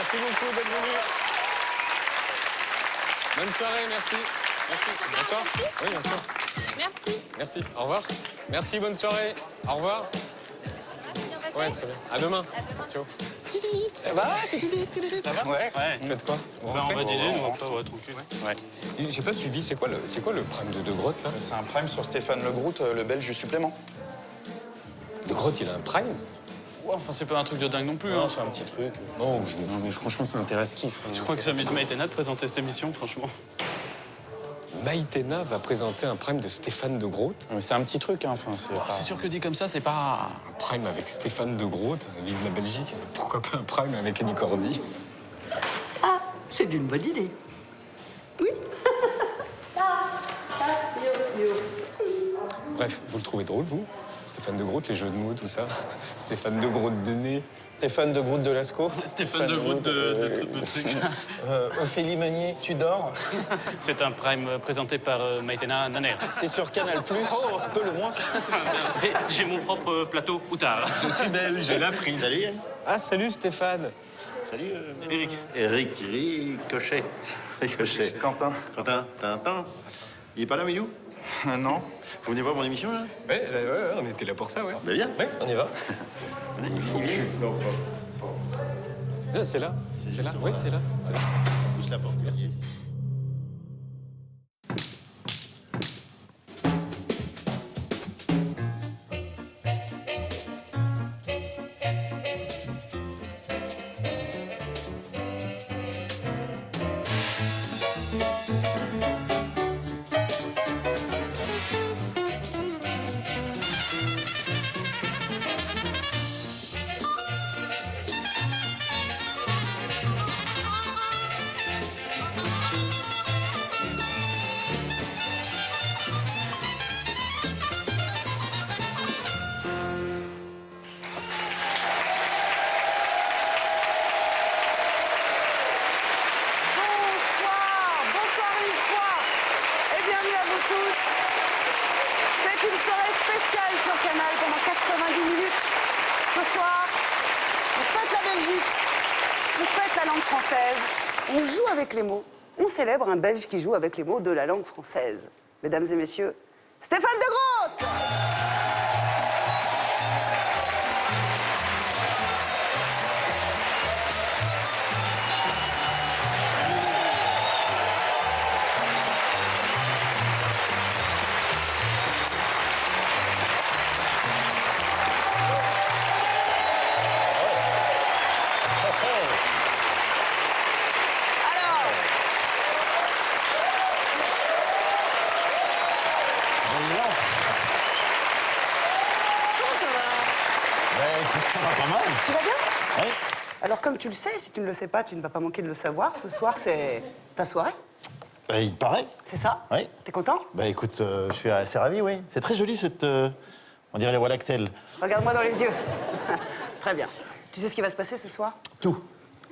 Merci beaucoup d'être venu. Bonne soirée, merci. Merci. Bonsoir. Oui, bien sûr. Merci. Merci. Au revoir. Merci, bonne soirée. Au revoir. Ouais, très bien. À demain. Ciao. Ça va? Ça va? Ouais. Vous faites quoi? On va dîner, nous, après, ouais, tranquille. Ouais. J'ai pas suivi, c'est quoi le prime de Grotte, là? C'est un prime sur Stéphane Le Groot, le belge du supplément. De Grotte, il a un prime? Ouais, enfin, c'est pas un truc de dingue non plus. Non, Hein. c'est un petit truc. Non, je Non, mais franchement, ça intéresse qui, frère? Je crois que ça amuse Maïtena de présenter cette émission, franchement. Maïtena va présenter un prime de Stéphane de Groot. Mais c'est un petit truc, hein. Enfin, c'est pas... C'est sûr que dit comme ça, c'est pas... Un prime avec Stéphane de Groot, vive la Belgique. Pourquoi pas un prime avec Annie Cordy? Ah, c'est une bonne idée. Oui. Bref, vous le trouvez drôle, vous? Stéphane de Groot, les jeux de mots, tout ça. Stéphane de Groot de nez. Stéphane de Groot de Lascaux. Stéphane de Groot de trucs. Ophélie Meunier, tu dors? C'est un prime présenté par Maïtena Naner. C'est sur Canal+, un peu le moins. Et j'ai mon propre plateau Outard. Je suis belge, j'ai la frite. Salut Yann. Ah, salut Stéphane. Salut Eric. Eric Ricochet. Ricochet. Quentin. Quentin, Tintin. Il est pas là, Milou? Non. Vous venez voir mon émission, là? Ouais, on était là pour ça, ouais. Ben viens. Ouais, on y va. Il faut que tu... Ah, c'est là. C'est là. Oui, c'est là. C'est là. Pousse la porte. Merci. Bonsoir une fois et bienvenue à vous tous. C'est une soirée spéciale sur Canal pendant 90 minutes. Ce soir, on fête la Belgique, on fête la langue française, on joue avec les mots, on célèbre un Belge qui joue avec les mots de la langue française. Mesdames et messieurs, Stéphane de Groot! Pas mal. Tu vas bien? Oui. Alors comme tu le sais, si tu ne le sais pas, tu ne vas pas manquer de le savoir, ce soir c'est ta soirée, Ben, il paraît. c'est ça? Oui. T'es content? Ben écoute, je suis assez ravi, oui. C'est très joli cette... on dirait la voie lactelle. Regarde-moi dans les yeux. Très bien. Tu sais ce qui va se passer ce soir? Tout.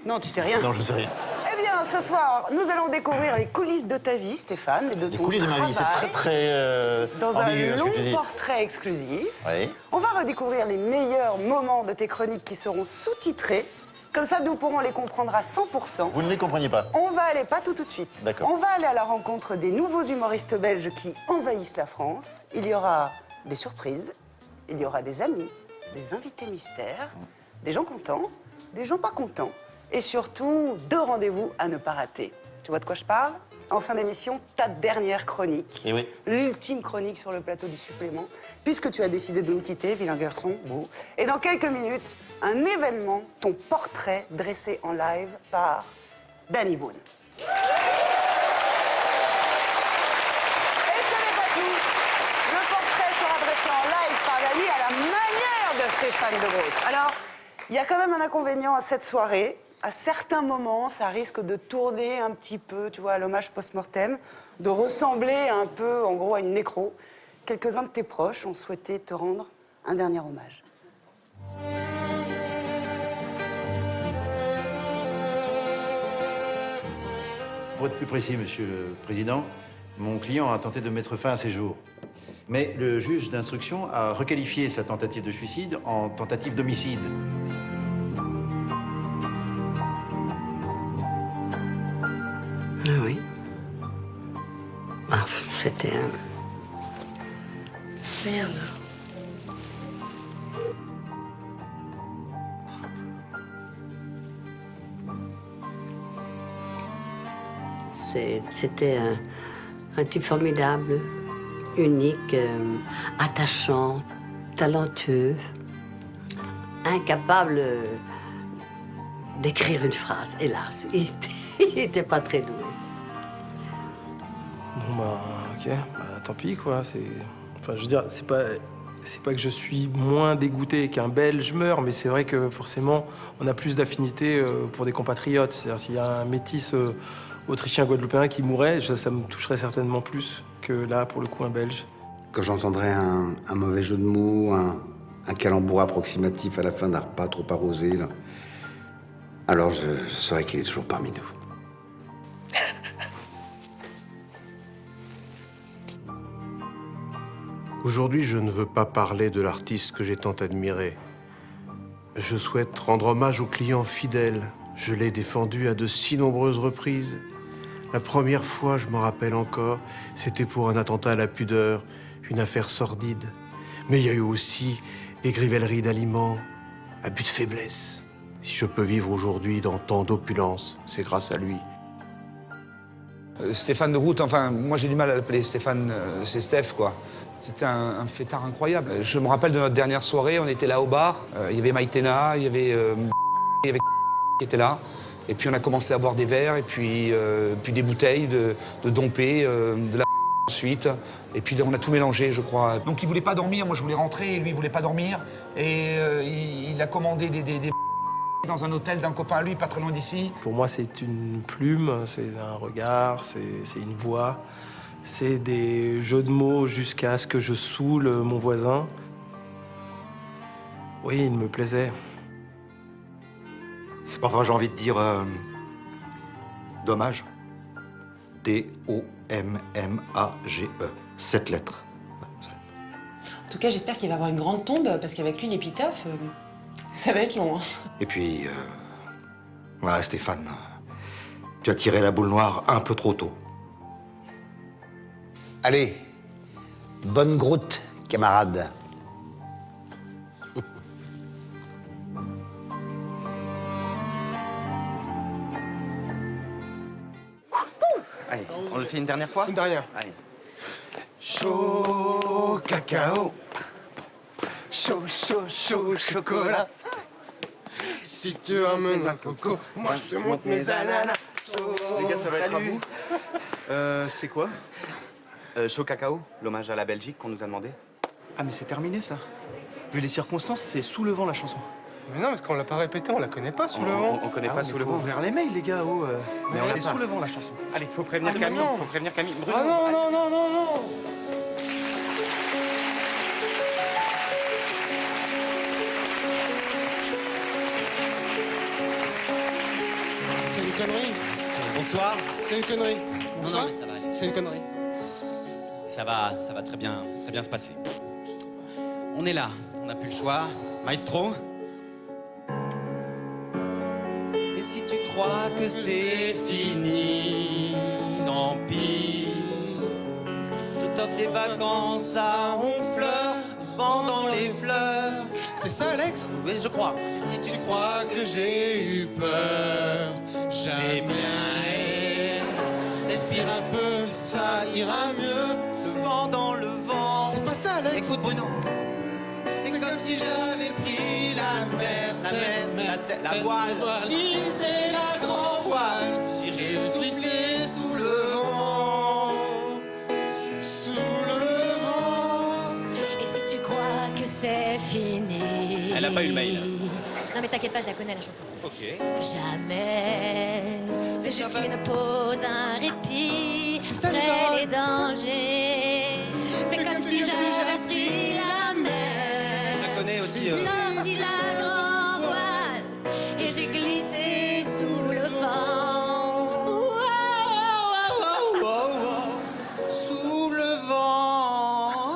Non, tu sais rien. Non, je sais rien. Eh bien, ce soir, nous allons découvrir les coulisses de ta vie, Stéphane, et de Les ton coulisses de ma vie, c'est travail, très dans un ambigu, hein, ce long que tu dis. portrait exclusif. Oui. On va redécouvrir les meilleurs moments de tes chroniques qui seront sous-titrés. Comme ça, nous pourrons les comprendre à 100%. Vous ne les compreniez pas. On va aller, pas tout de suite. D'accord. On va aller à la rencontre des nouveaux humoristes belges qui envahissent la France. Il y aura des surprises, il y aura des amis, des invités mystères, des gens contents, des gens pas contents. Et surtout, 2 rendez-vous à ne pas rater. Tu vois de quoi je parle? En fin d'émission, ta dernière chronique. Eh oui. L'ultime chronique sur le plateau du supplément, puisque tu as décidé de nous quitter, vilain garçon. Bon. Et dans quelques minutes, un événement, ton portrait dressé en live par Danny Boone. Et ce n'est pas tout. Le portrait sera dressé en live par Danny à la manière de Stéphane de Groot. Alors, il y a quand même un inconvénient à cette soirée. À certains moments, ça risque de tourner un petit peu, tu vois, à l'hommage post-mortem, de ressembler un peu, en gros, à une nécro. Quelques-uns de tes proches ont souhaité te rendre un dernier hommage. Pour être plus précis, Monsieur le Président, mon client a tenté de mettre fin à ses jours. Mais le juge d'instruction a requalifié sa tentative de suicide en tentative d'homicide. Ah oui. Ah, c'était un... Merde. C'était un type formidable, unique, attachant, talentueux, incapable d'écrire une phrase, hélas. Il n'était pas très doué. Bon bah ok, bah, tant pis quoi. Enfin je veux dire, c'est pas que je suis moins dégoûté qu'un Belge meurt, mais c'est vrai que forcément on a plus d'affinité pour des compatriotes. C'est-à-dire s'il y a un métis autrichien guadeloupéen qui mourrait, ça me toucherait certainement plus que là pour le coup un Belge. Quand j'entendrai un mauvais jeu de mots, un calembour approximatif à la fin d'un repas trop arrosé, là, alors je saurai qu'il est toujours parmi nous. Aujourd'hui, je ne veux pas parler de l'artiste que j'ai tant admiré. Je souhaite rendre hommage au client fidèle. Je l'ai défendu à de si nombreuses reprises. La première fois, je m'en rappelle encore, c'était pour un attentat à la pudeur, une affaire sordide. Mais il y a eu aussi des grivelleries d'aliments, abus de faiblesse. Si je peux vivre aujourd'hui dans tant d'opulence, c'est grâce à lui. Stéphane de Groot, enfin, moi j'ai du mal à l'appeler Stéphane, c'est Steph, quoi. C'était un fêtard incroyable. Je me rappelle de notre dernière soirée, on était là au bar, il y avait Maïtena, il y avait qui était là. Et puis on a commencé à boire des verres, et puis des bouteilles de Dompé, de la ensuite. Et puis on a tout mélangé, je crois. Donc il voulait pas dormir, moi je voulais rentrer, et lui il voulait pas dormir. Et il a commandé des dans un hôtel d'un copain à lui, pas très loin d'ici. Pour moi, c'est une plume, c'est un regard, c'est une voix, c'est des jeux de mots jusqu'à ce que je saoule mon voisin. Oui, il me plaisait. Enfin, j'ai envie de dire... dommage. D-O-M-M-A-G-E. 7 lettres. En tout cas, j'espère qu'il va avoir une grande tombe, parce qu'avec lui, l'épitaphe, ça va être long. Hein. Et puis... voilà, Stéphane. Tu as tiré la boule noire un peu trop tôt. Allez, bonne groute, camarade. Allez, on le fait une dernière fois? Une dernière. Allez. Chaud cacao. Chaud, chaud, chaud chocolat. Si tu emmènes un coco, moi je te montre mes ananas. Les gars, ça va être à vous. C'est quoi? Chaud cacao, l'hommage à la Belgique qu'on nous a demandé. Ah mais c'est terminé ça. Vu les circonstances, c'est Sous le vent la chanson. Mais non, parce qu'on l'a pas répété, on la connaît pas, Sous le vent. On connaît pas Sous le Faut vent. ouvrir les mails les gars, oh. Mais on c'est l'a pas. Sous le vent la chanson. Allez, faut prévenir Camille, faut prévenir Camille. Bruno. Ah non, non, non, non, non. C'est une connerie. Bonsoir. C'est une connerie. Bonsoir. Non, mais ça va aller. C'est une connerie. Ça va très bien se passer. On est là, on n'a plus le choix. Maestro. Et si tu crois que c'est fini, tant pis. Je t'offre des vacances à Honfleur, pendant les fleurs. C'est ça, Alex? Oui, je crois. Et si tu crois que j'ai eu peur, jamais. Respire un peu, ça ira mieux. Le vent dans le vent. C'est pas ça, Alex? Écoute, Bruno. C'est comme si j'avais pris la mer, la voile. C'est la grande voile. J'irai souffler sous le vent. Sous le vent. Et si tu crois que c'est fini. Elle a pas eu le mail. Non mais t'inquiète pas, je la connais la chanson. Ok. Jamais. C'est juste une pause, un répit. C'est ça, après les les paroles, dangers. Fais comme si j'avais pris la mer. Je la connais aussi. Sorti la grande voile et j'ai glissé sous le vent. Sous le vent.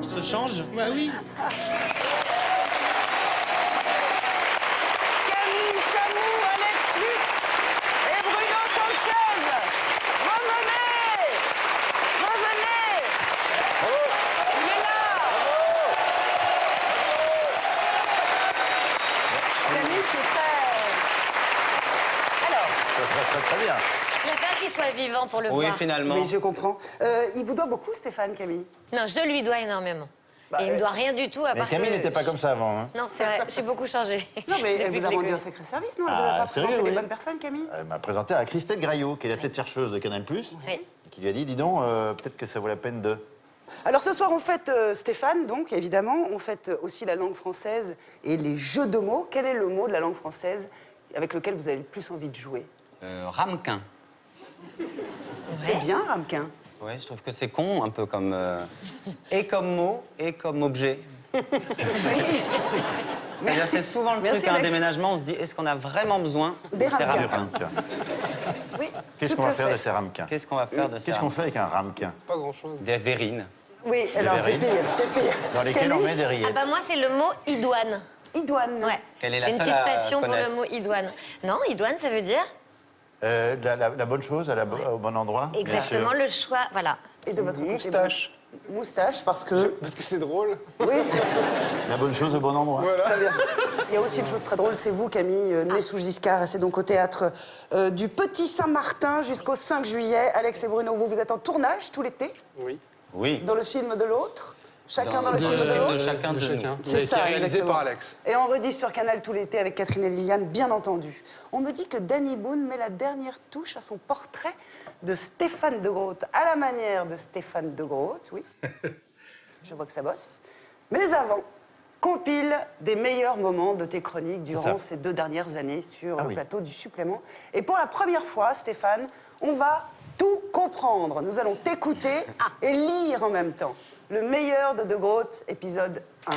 On se change? Bah oui. Camille Chamou, Alex Lutz et Bruno Fancher. très bien. Je préfère qu'il soit vivant pour le Oui, voir. finalement. Oui, je comprends. Il vous doit beaucoup, Stéphane, Camille? Non, je lui dois énormément. Et il me doit rien du tout à Mais part Camille que- n'était pas comme ça avant. Hein. Non, c'est vrai, j'ai beaucoup changé. Non, mais elle Depuis vous a que je rendu l'ai un connu. sacré service, non? Elle vous Ah, a pas sérieux, présenté les oui. bonnes personnes, Camille? Elle m'a présenté à Christelle Graillot, qui est la tête chercheuse de Canal+, Oui. qui lui a dit, dis donc, peut-être que ça vaut la peine de... Alors ce soir, on fête Stéphane, donc évidemment, on fête aussi la langue française et les jeux de mots. Quel est le mot de la langue française avec lequel vous avez le plus envie de jouer? Ramequin. C'est bien, ramequin. Ouais, je trouve que c'est con, un peu comme... et comme mot, et comme objet. C'est-à-dire, c'est souvent le Merci, truc à un Alex. déménagement, on se dit, est-ce qu'on a vraiment besoin Des de ces ramequins. ramequins? Oui, Qu'est-ce tout qu'on va à faire fait. de ces ramequins? Qu'est-ce qu'on va faire de ces Qu'est-ce qu'on fait avec un ramequin? Pas grand-chose. Des verrines. Oui, alors c'est verrines. pire, c'est pire. Dans lesquels on Camille? met des Ah rillettes. bah moi, c'est le mot idoine. Idoine. Ouais. Quelle est la J'ai une seule petite à passion pour connaître le mot idoine. Non, idoine, ça veut dire La bonne chose au bon endroit. bien exactement sûr. le choix, voilà. Et de votre côté, Moustache. Moustache, parce que... Parce que c'est drôle. Oui, La bonne chose au bon endroit. très bien. Il y a aussi une chose très drôle, c'est vous, Camille, née sous Giscard, et c'est donc au théâtre du Petit Saint-Martin jusqu'au 5 juillet. Alex et Bruno, vous êtes en tournage tout l'été, Oui. Oui. dans le film de l'autre. Chacun dans le film de de l'autre. chacun de nous. C'est ça, réalisé exactement. par Alex. Et on rediff sur Canal tout l'été avec Catherine et Liliane, bien entendu. On me dit que Danny Boone met la dernière touche à son portrait de Stéphane de Groot, à la manière de Stéphane de Groot, oui. Je vois que ça bosse. Mais avant, compile des meilleurs moments de tes chroniques durant ces 2 dernières années sur le plateau du Supplément. Et pour la première fois, Stéphane, on va tout comprendre. Nous allons t'écouter et lire en même temps. Le meilleur de Groot, épisode 1.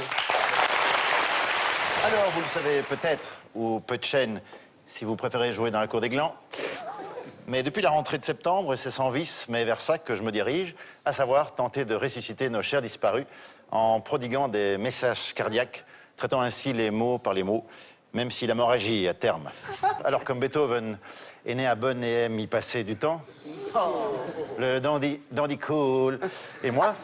Alors, vous le savez peut-être, ou peu de chaînes, si vous préférez jouer dans la cour des glands. Mais depuis la rentrée de septembre, c'est sans vice, mais vers ça que je me dirige, à savoir tenter de ressusciter nos chers disparus en prodiguant des messages cardiaques, traitant ainsi les mots par les mots, même si l'hémorragie à terme. Alors, comme Beethoven est né à Bonn et aime y passer du temps, le dandy cool et moi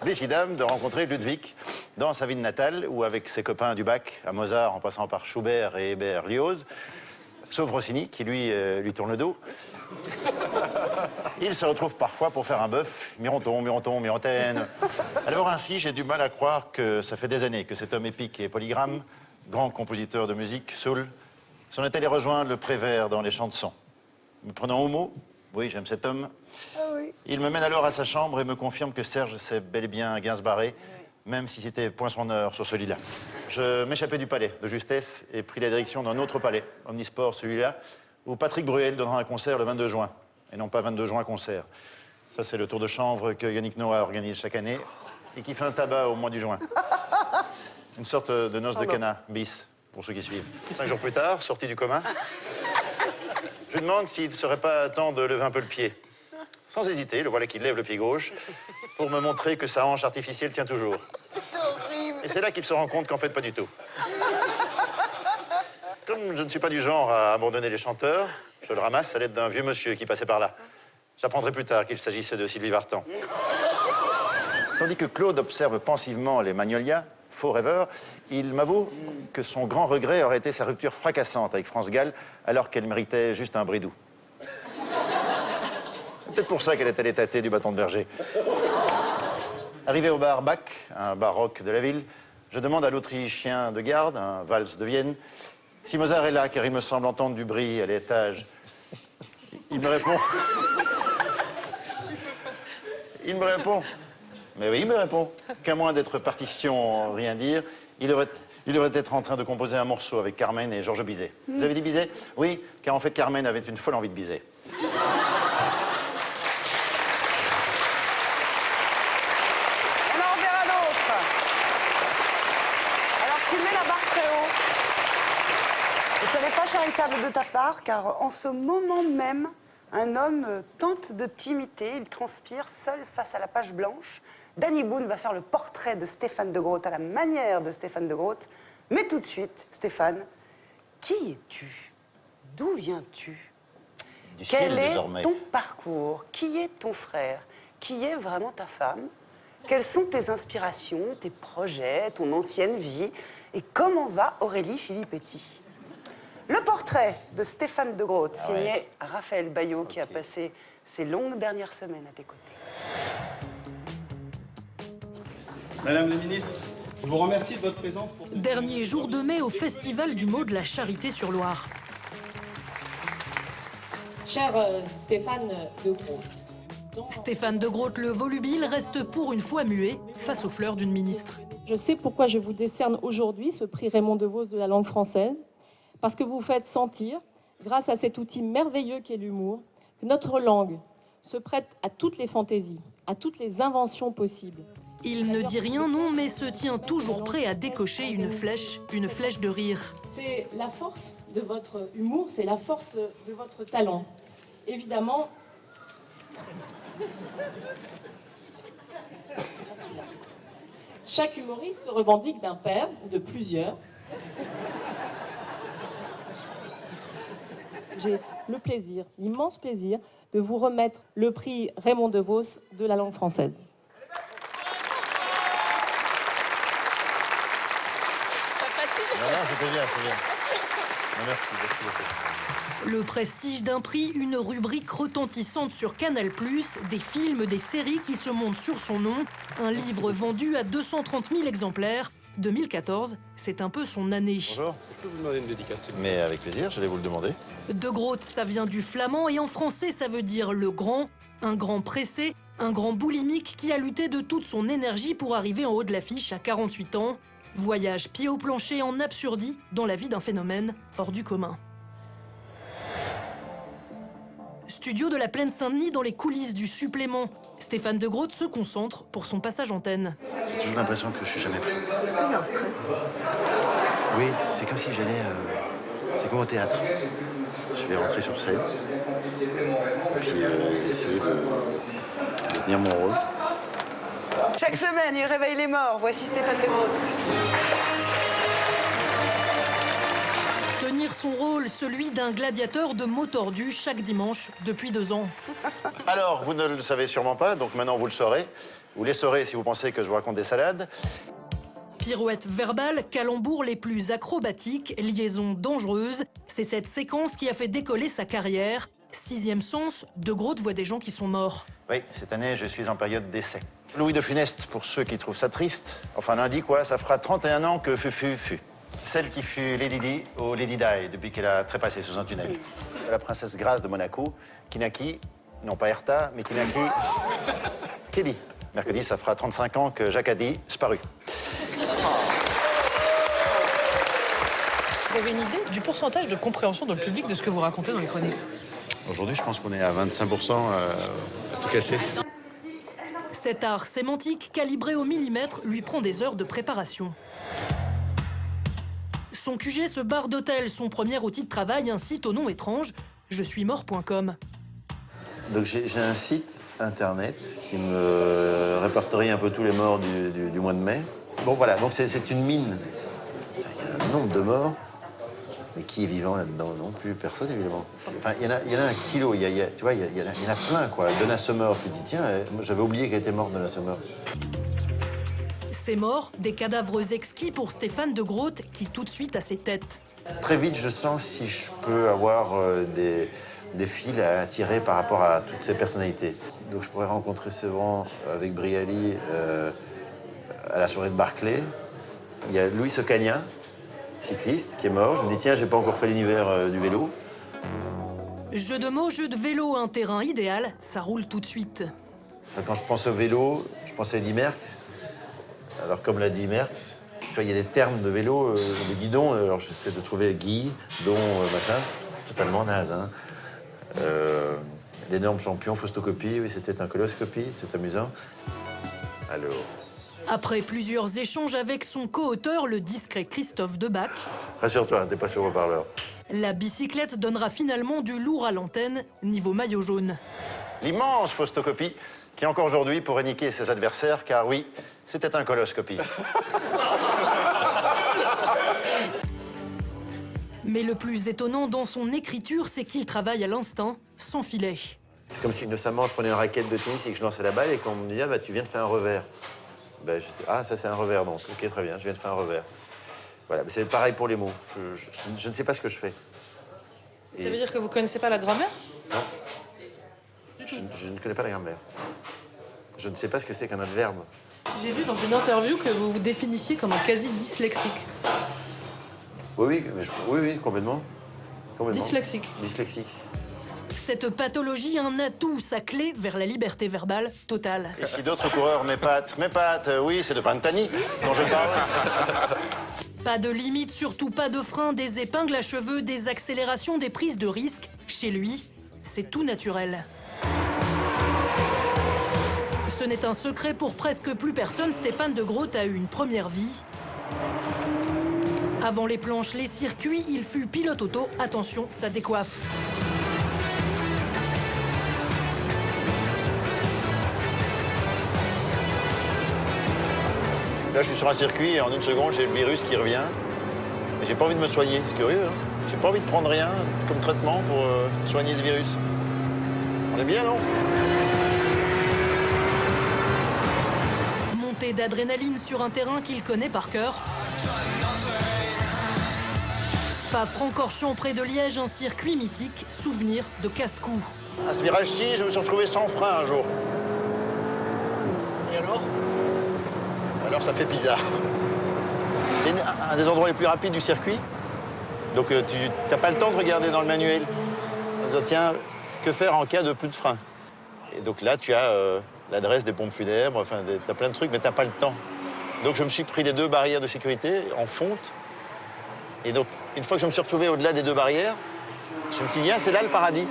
décidâmes de rencontrer Ludwig dans sa ville natale, où avec ses copains du bac, à Mozart en passant par Schubert et Berlioz, sauf Rossini, qui lui tourne le dos. Il se retrouve parfois pour faire un bœuf, mironton, mirontaine. Alors ainsi, j'ai du mal à croire que ça fait des années que cet homme épique et polygramme, grand compositeur de musique, soul, s'en est allé rejoindre le Prévert dans les chansons. Me prenant au mot, oui, j'aime cet homme, il me mène alors à sa chambre et me confirme que Serge s'est bel et bien gainsbarré, même si c'était point son heure sur ce lit-là. Je m'échappais du palais de justesse et pris la direction d'un autre palais, omnisport celui-là, où Patrick Bruel donnera un concert le 22 juin, et non pas 22 juin concert. Ça, c'est le tour de chanvre que Yannick Noah organise chaque année et qui fait un tabac au mois du juin. Une sorte de noce de cana bis, pour ceux qui suivent. 5 jours plus tard, sorti du commun, je lui demande s'il ne serait pas temps de lever un peu le pied. Sans hésiter, le voilà qui lève le pied gauche pour me montrer que sa hanche artificielle tient toujours. Et c'est là qu'il se rend compte qu'en fait, pas du tout. Comme je ne suis pas du genre à abandonner les chanteurs, je le ramasse à l'aide d'un vieux monsieur qui passait par là. J'apprendrai plus tard qu'il s'agissait de Sylvie Vartan. Tandis que Claude observe pensivement les magnolias, faux rêveur, il m'avoue que son grand regret aurait été sa rupture fracassante avec France Gall, alors qu'elle méritait juste un bridou. C'est peut-être pour ça qu'elle est allée tâter du bâton de berger. Arrivé au bar Bach, un bar rock de la ville, je demande à l'Autrichien de garde, un valse de Vienne, si Mozart est là, car il me semble entendre du bruit à l'étage. Il me répond... Mais oui, il me répond qu'à moins d'être partition, rien dire, il devrait être en train de composer un morceau avec Carmen et Georges Bizet. Vous avez dit Bizet? Oui, car en fait, Carmen avait une folle envie de Bizet. On en verra d'autres. Alors, tu mets la barre très haut. Et ce n'est pas charitable de ta part, car en ce moment même, un homme tente de t'imiter. Il transpire seul face à la page blanche. Danny Boone va faire le portrait de Stéphane de Groot à la manière de Stéphane de Groot. Mais tout de suite, Stéphane, qui es-tu? D'où viens-tu? Du ciel, Quel est désormais. ton parcours? Qui est ton frère? Qui est vraiment ta femme? Quelles sont tes inspirations, tes projets, ton ancienne vie? Et comment va Aurélie Filippetti? Le portrait de Stéphane de Groot, signé Raphaël Bayot, qui a passé ces longues dernières semaines à tes côtés. Madame la ministre, je vous remercie de votre présence pour cette... Dernier jour de mai au Festival du mot de la Charité-sur-Loire. Cher Stéphane de Groot. Stéphane de Groot, le volubile, reste pour une fois muet face aux fleurs d'une ministre. Je sais pourquoi je vous décerne aujourd'hui ce prix Raymond DeVos de la langue française. Parce que vous faites sentir, grâce à cet outil merveilleux qu'est l'humour, que notre langue se prête à toutes les fantaisies, à toutes les inventions possibles. Il ne dit rien, non, mais se tient toujours prêt à décocher une flèche de rire. C'est la force de votre humour, c'est la force de votre talent. Évidemment, chaque humoriste se revendique d'un père ou de plusieurs. J'ai le plaisir, l'immense plaisir, de vous remettre le prix Raymond DeVos de la langue française. Non, c'était bien, c'est bien. Merci beaucoup. Le prestige d'un prix, une rubrique retentissante sur Canal+, des films, des séries qui se montent sur son nom, un livre vendu à 230 000 exemplaires. 2014, c'est un peu son année. Bonjour. Est-ce que je peux vous demander une dédicace? Mais avec plaisir, j'allais vous le demander. De Groot, ça vient du flamand et en français, ça veut dire le grand, un grand pressé, un grand boulimique qui a lutté de toute son énergie pour arriver en haut de l'affiche à 48 ans. Voyage pied au plancher en absurdie dans la vie d'un phénomène hors du commun. Studio de la Plaine Saint-Denis dans les coulisses du supplément. Stéphane de Groot se concentre pour son passage antenne. J'ai toujours l'impression que je suis jamais prêt. Est-ce qu'il y a un stress? Oui, c'est comme si j'allais... c'est comme au théâtre. Je vais rentrer sur scène, puis essayer de tenir mon rôle. Chaque semaine, il réveille les morts. Voici Stéphane de Groot. Tenir son rôle, celui d'un gladiateur de mots tordus chaque dimanche depuis 2 ans. Alors, vous ne le savez sûrement pas, donc maintenant vous le saurez. Vous les saurez si vous pensez que je vous raconte des salades. Pirouettes verbales, calembours les plus acrobatiques, liaisons dangereuses. C'est cette séquence qui a fait décoller sa carrière. 6e sens, de Groot voit des gens qui sont morts. Oui, cette année, je suis en période d'essai. Louis de Funès, pour ceux qui trouvent ça triste. Enfin, lundi, quoi, ça fera 31 ans que Fufu fut. Celle qui fut Lady Di ou Lady Di depuis qu'elle a trépassé sous un tunnel. La princesse Grace de Monaco, qui naquit, non pas Herta, mais qui naquit Kelly. Mercredi, ça fera 35 ans que Jacques a dit disparu. Vous avez une idée du pourcentage de compréhension dans le public de ce que vous racontez dans les chroniques? Aujourd'hui, je pense qu'on est à 25% à tout casser. Cet art sémantique calibré au millimètre lui prend des heures de préparation. Son QG se barre d'hôtel, son premier outil de travail, un site au nom étrange, jesuismort.com. Donc j'ai un site internet qui me répertorie un peu tous les morts du mois de mai. Bon voilà, donc c'est une mine. Il y a un nombre de morts, mais qui est vivant là-dedans? Non plus, personne évidemment. Enfin, il y en a un kilo, tu vois, il y en a plein quoi. Donna Summer, tu te dis tiens, j'avais oublié qu'elle était morte, Donna Summer. Ces morts, des cadavres exquis pour Stéphane de Groot, qui tout de suite a ses têtes. Très vite, je sens si je peux avoir des fils à tirer par rapport à toutes ces personnalités. Donc je pourrais rencontrer Séverin avec Brialy à la soirée de Barclay. Il y a Louis Ocaña, cycliste, qui est mort. Je me dis tiens, j'ai pas encore fait l'univers du vélo. Jeu de mots, jeu de vélo, un terrain idéal, ça roule tout de suite. Enfin, quand je pense au vélo, je pense à Eddy Merckx. Alors, comme l'a dit Merckx, tu vois, il y a des termes de vélo, le guidon, alors j'essaie de trouver Guy, don, machin, c'est totalement naze, hein. L'énorme champion, Faustocopie, oui, c'était un coloscopie, c'est amusant. Alors... Après plusieurs échanges avec son co-auteur, le discret Christophe Debac, rassure-toi, t'es pas sur le haut-parleur. la bicyclette donnera finalement du lourd à l'antenne, niveau maillot jaune. L'immense Faustocopie, qui encore aujourd'hui pourrait niquer ses adversaires, car oui, c'était un coloscopie. Mais le plus étonnant dans son écriture, c'est qu'il travaille à l'instinct, sans filet. C'est comme si innocemment je prenais une raquette de tennis et que je lançais la balle et qu'on me disait ah, bah, tu viens de faire un revers. Ben, je sais, ah, ça c'est un revers donc. Ok, très bien, je viens de faire un revers. Voilà, c'est pareil pour les mots. Je ne sais pas ce que je fais. Ça veut dire que vous connaissez pas la grammaire? Non. Je ne connais pas la grammaire. Je ne sais pas ce que c'est qu'un adverbe. J'ai lu dans une interview que vous vous définissiez comme un quasi dyslexique. Oui, oui, complètement. Dyslexique. Dyslexique. Cette pathologie, un atout, sa clé vers la liberté verbale totale. Et si d'autres coureurs m'épatent, oui, c'est de Pantani dont je parle. Pas de limite, surtout pas de frein, des épingles à cheveux, des accélérations, des prises de risques. Chez lui, c'est tout naturel. Ce n'est un secret pour presque plus personne, Stéphane de Groot a eu une première vie. Avant les planches, les circuits, il fut pilote auto. Attention, ça décoiffe. Là, je suis sur un circuit et en une seconde, j'ai le virus qui revient. Et j'ai pas envie de me soigner, c'est curieux, hein. J'ai pas envie de prendre rien comme traitement pour soigner ce virus. On est bien, non? Montée d'adrénaline sur un terrain qu'il connaît par cœur. Spa-Francorchamps près de Liège, un circuit mythique, souvenir de casse-cou. À ce virage-ci, je me suis retrouvé sans frein un jour. Et alors? Alors ça fait bizarre. C'est un des endroits les plus rapides du circuit. Donc tu n'as pas le temps de regarder dans le manuel. En disant, tiens, que faire en cas de plus de frein? Et donc là, tu as l'adresse des pompes funèbres, enfin, tu as plein de trucs, mais tu n'as pas le temps. Donc je me suis pris les 2 barrières de sécurité en fonte. Et donc, une fois que je me suis retrouvé au-delà des 2 barrières, je me suis dit, ah, c'est là le paradis.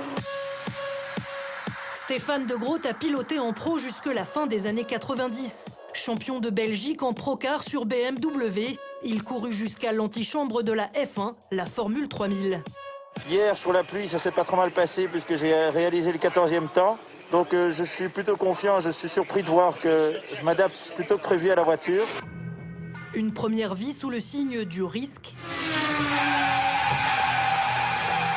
Stéphane de Groot a piloté en pro jusque la fin des années 90. Champion de Belgique en procar sur BMW, il courut jusqu'à l'antichambre de la F1, la Formule 3000. Hier, sur la pluie, ça s'est pas trop mal passé puisque j'ai réalisé le 14e temps. Donc je suis plutôt confiant, je suis surpris de voir que je m'adapte plutôt que prévu à la voiture. Une première vie sous le signe du risque.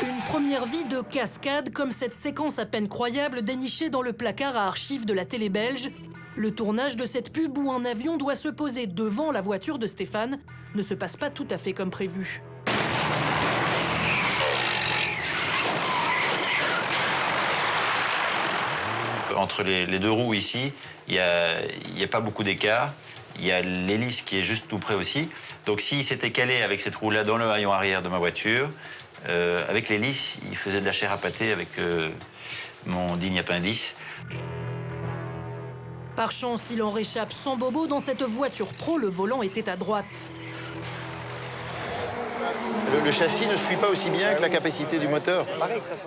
Une première vie de cascade, comme cette séquence à peine croyable dénichée dans le placard à archives de la télé belge. Le tournage de cette pub où un avion doit se poser devant la voiture de Stéphane ne se passe pas tout à fait comme prévu. Entre les 2 roues ici, il n'y a pas beaucoup d'écart. Il y a l'hélice qui est juste tout près aussi. Donc s'il s'était calé avec cette roue-là dans le haillon arrière de ma voiture, avec l'hélice, il faisait de la chair à pâté avec mon digne appendice. Par chance, il en réchappe sans bobo. Dans cette voiture pro, le volant était à droite. Le châssis ne suit pas aussi bien que la capacité du moteur.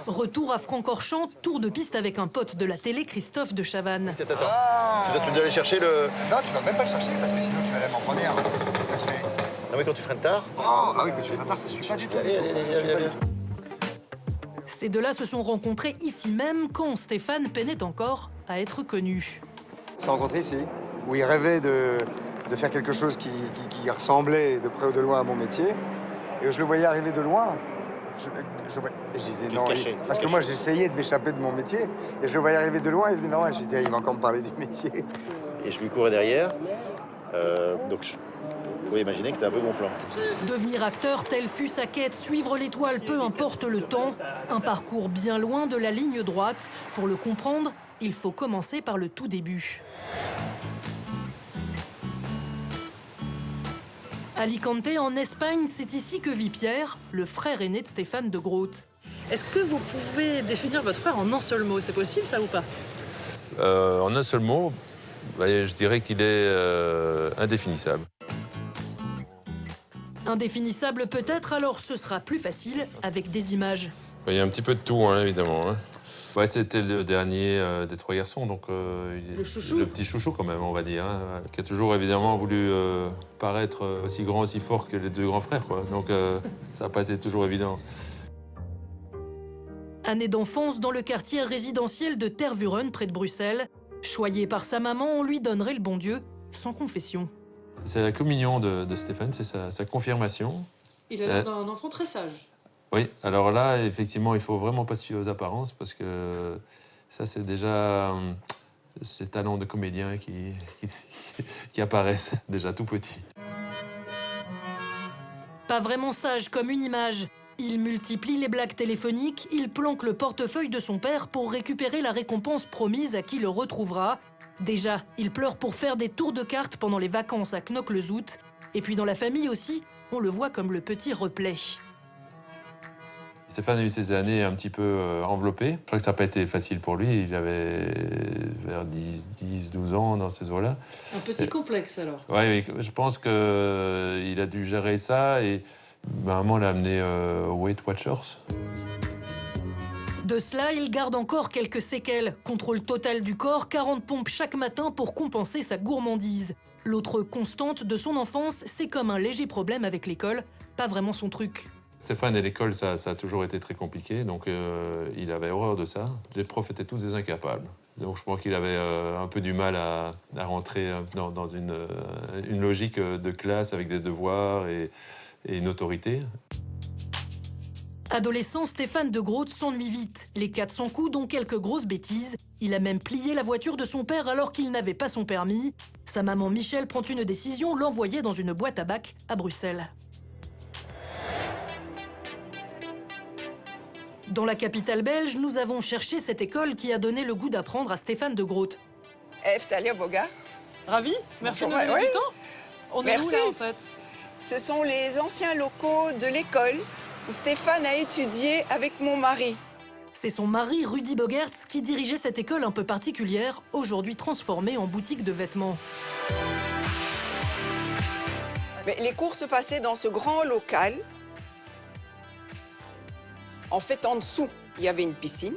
Retour à Francorchamps, tour de piste avec un pote de la télé, Christophe de Chavannes. Tu dois aller chercher le... Non, tu vas même pas le chercher parce que sinon tu vas l'aimer en première. Là, tu fais... Ah oui, quand tu freines tard? Oh, bah oui, quand tu freines tard, ça suit pas du tout. Allez. Ces deux-là se sont rencontrés ici même quand Stéphane peinait encore à être connu. On s'est rencontrés ici, où il rêvait de faire quelque chose qui ressemblait de près ou de loin à mon métier. Et je le voyais arriver de loin. Je disais non, parce que moi j'essayais de m'échapper de mon métier. Et je le voyais arriver de loin, il venait vers moi. Je me disais, il va encore me parler du métier. Et je lui courais derrière. Donc vous pouvez imaginer que c'était un peu gonflant. Devenir acteur, telle fut sa quête. Suivre l'étoile, peu importe le temps. Un parcours bien loin de la ligne droite. Pour le comprendre, il faut commencer par le tout début. Alicante, en Espagne, c'est ici que vit Pierre, le frère aîné de Stéphane de Groot. Est-ce que vous pouvez définir votre frère en un seul mot? C'est possible, ça, ou pas? En un seul mot, je dirais qu'il est indéfinissable. Indéfinissable peut-être, alors ce sera plus facile avec des images. Il y a un petit peu de tout, hein, évidemment. Hein. Ouais, c'était le dernier des 3 garçons, donc le chouchou. Le petit chouchou quand même, on va dire, hein, qui a toujours évidemment voulu paraître aussi grand, aussi fort que les 2 grands frères, quoi. Donc ça n'a pas été toujours évident. Année d'enfance dans le quartier résidentiel de Tervuren, près de Bruxelles. Choyé par sa maman, on lui donnerait le bon Dieu, sans confession. C'est la communion de Stéphane, c'est sa confirmation. Il a l'air d'un enfant très sage. Oui, alors là, effectivement, il faut vraiment pas se fier aux apparences parce que ça, c'est déjà ces talents de comédien qui apparaissent déjà tout petit. Pas vraiment sage comme une image. Il multiplie les blagues téléphoniques, il planque le portefeuille de son père pour récupérer la récompense promise à qui le retrouvera. Déjà, il pleure pour faire des tours de cartes pendant les vacances à Knokke-le-Zout. Et puis dans la famille aussi, on le voit comme le petit replay. Stéphane a eu ces années un petit peu enveloppées. Je crois que ça n'a pas été facile pour lui. Il avait vers 10-12 ans dans ces eaux-là. Un petit complexe alors. Oui, je pense qu'il a dû gérer ça et maman l'a amené au Weight Watchers. De cela, il garde encore quelques séquelles. Contrôle total du corps, 40 pompes chaque matin pour compenser sa gourmandise. L'autre constante de son enfance, c'est comme un léger problème avec l'école. Pas vraiment son truc. Stéphane et l'école, ça a toujours été très compliqué, donc il avait horreur de ça. Les profs étaient tous des incapables. Donc je pense qu'il avait un peu du mal à rentrer dans une logique de classe avec des devoirs et une autorité. Adolescent, Stéphane de Groot s'ennuie vite. Les 400 coups, dont quelques grosses bêtises. Il a même plié la voiture de son père alors qu'il n'avait pas son permis. Sa maman Michel prend une décision, l'envoyer dans une boîte à bac à Bruxelles. Dans la capitale belge, nous avons cherché cette école qui a donné le goût d'apprendre à Stéphane de Groot. Talia Bogart. Ravi, merci de nous donner du temps. On est où là en fait? Ce sont les anciens locaux de l'école où Stéphane a étudié avec mon mari. C'est son mari, Rudy Bogerts, qui dirigeait cette école un peu particulière, aujourd'hui transformée en boutique de vêtements. Mais les cours se passaient dans ce grand local. En fait, en dessous, il y avait une piscine.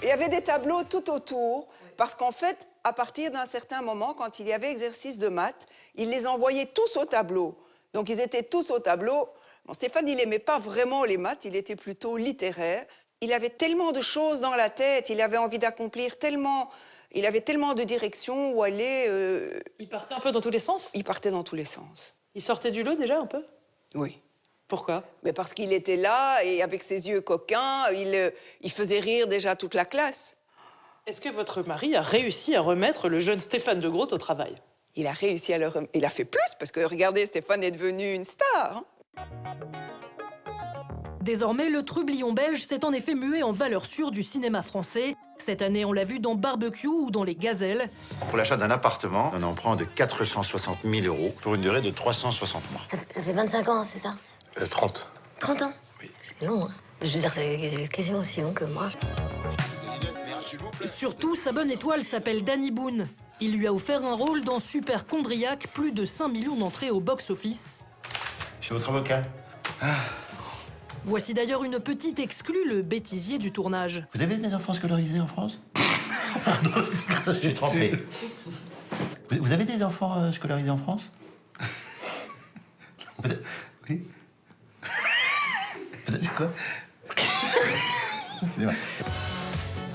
Il y avait des tableaux tout autour, parce qu'en fait, à partir d'un certain moment, quand il y avait exercice de maths, il les envoyait tous au tableau. Donc, ils étaient tous au tableau. Bon, Stéphane, il n'aimait pas vraiment les maths, il était plutôt littéraire. Il avait tellement de choses dans la tête, il avait envie d'accomplir tellement... Il avait tellement de directions où aller... Il partait un peu dans tous les sens? Il partait dans tous les sens. Il sortait du lot déjà un peu? Oui. Pourquoi? Mais parce qu'il était là et avec ses yeux coquins, il faisait rire déjà toute la classe. Est-ce que votre mari a réussi à remettre le jeune Stéphane de Groot au travail? Il a réussi à le remettre. Il a fait plus, parce que regardez, Stéphane est devenu une star. Hein. Désormais, le trublion belge s'est en effet mué en valeur sûre du cinéma français. Cette année, on l'a vu dans Barbecue ou dans Les Gazelles. Pour l'achat d'un appartement, un emprunt de 460 000 € pour une durée de 360 mois. Ça fait 25 ans, c'est ça? 30. 30 ans? Oui. C'est long, hein. Je veux dire, c'est quasiment aussi long que moi. Surtout, sa bonne étoile s'appelle Danny Boone. Il lui a offert un rôle dans Superchondriac, plus de 5 millions d'entrées au box-office. Je suis votre avocat. Voici d'ailleurs une petite exclue, le bêtisier du tournage. Vous avez des enfants scolarisés en France? Pardon, je suis trompé. Vous avez des enfants scolarisés en France? Oui. Vous avez quoi? Excusez-moi.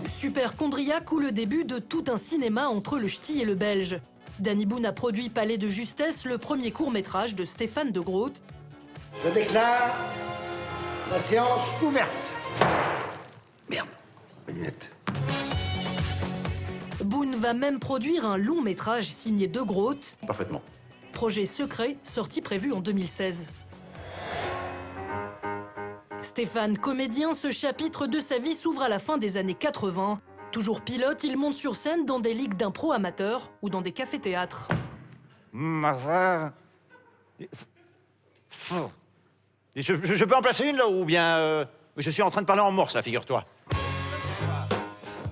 Superchondriac ou le début de tout un cinéma entre le ch'ti et le belge. Danny Boone a produit Palais de Justesse, le premier court-métrage de Stéphane de Groot. Je déclare la séance ouverte. Merde, mes lunettes. Boone va même produire un long-métrage signé de Groot. Parfaitement. Projet secret, sortie prévue en 2016. Stéphane, comédien, ce chapitre de sa vie s'ouvre à la fin des années 80. Toujours pilote, il monte sur scène dans des ligues d'impro amateurs ou dans des cafés-théâtres. Je peux en placer une, là, ou bien... je suis en train de parler en morse, là, figure-toi.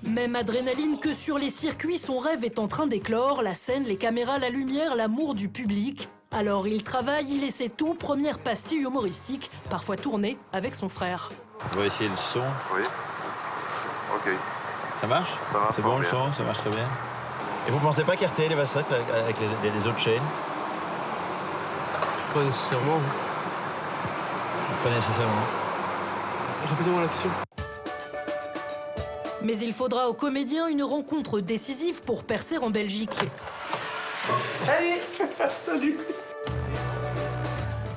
Même adrénaline que sur les circuits, son rêve est en train d'éclore. La scène, les caméras, la lumière, l'amour du public. Alors il travaille, il essaie tout, première pastille humoristique, parfois tournée avec son frère. On va essayer le son. Oui. Ok. Ça marche? C'est bon, le son? Ça marche très bien. Et vous pensez pas qu'RTL va se mettre avec les autres chaînes? Pas nécessairement. Pas nécessairement. Répétez-moi la question. Mais il faudra aux comédiens une rencontre décisive pour percer en Belgique. Salut. Salut.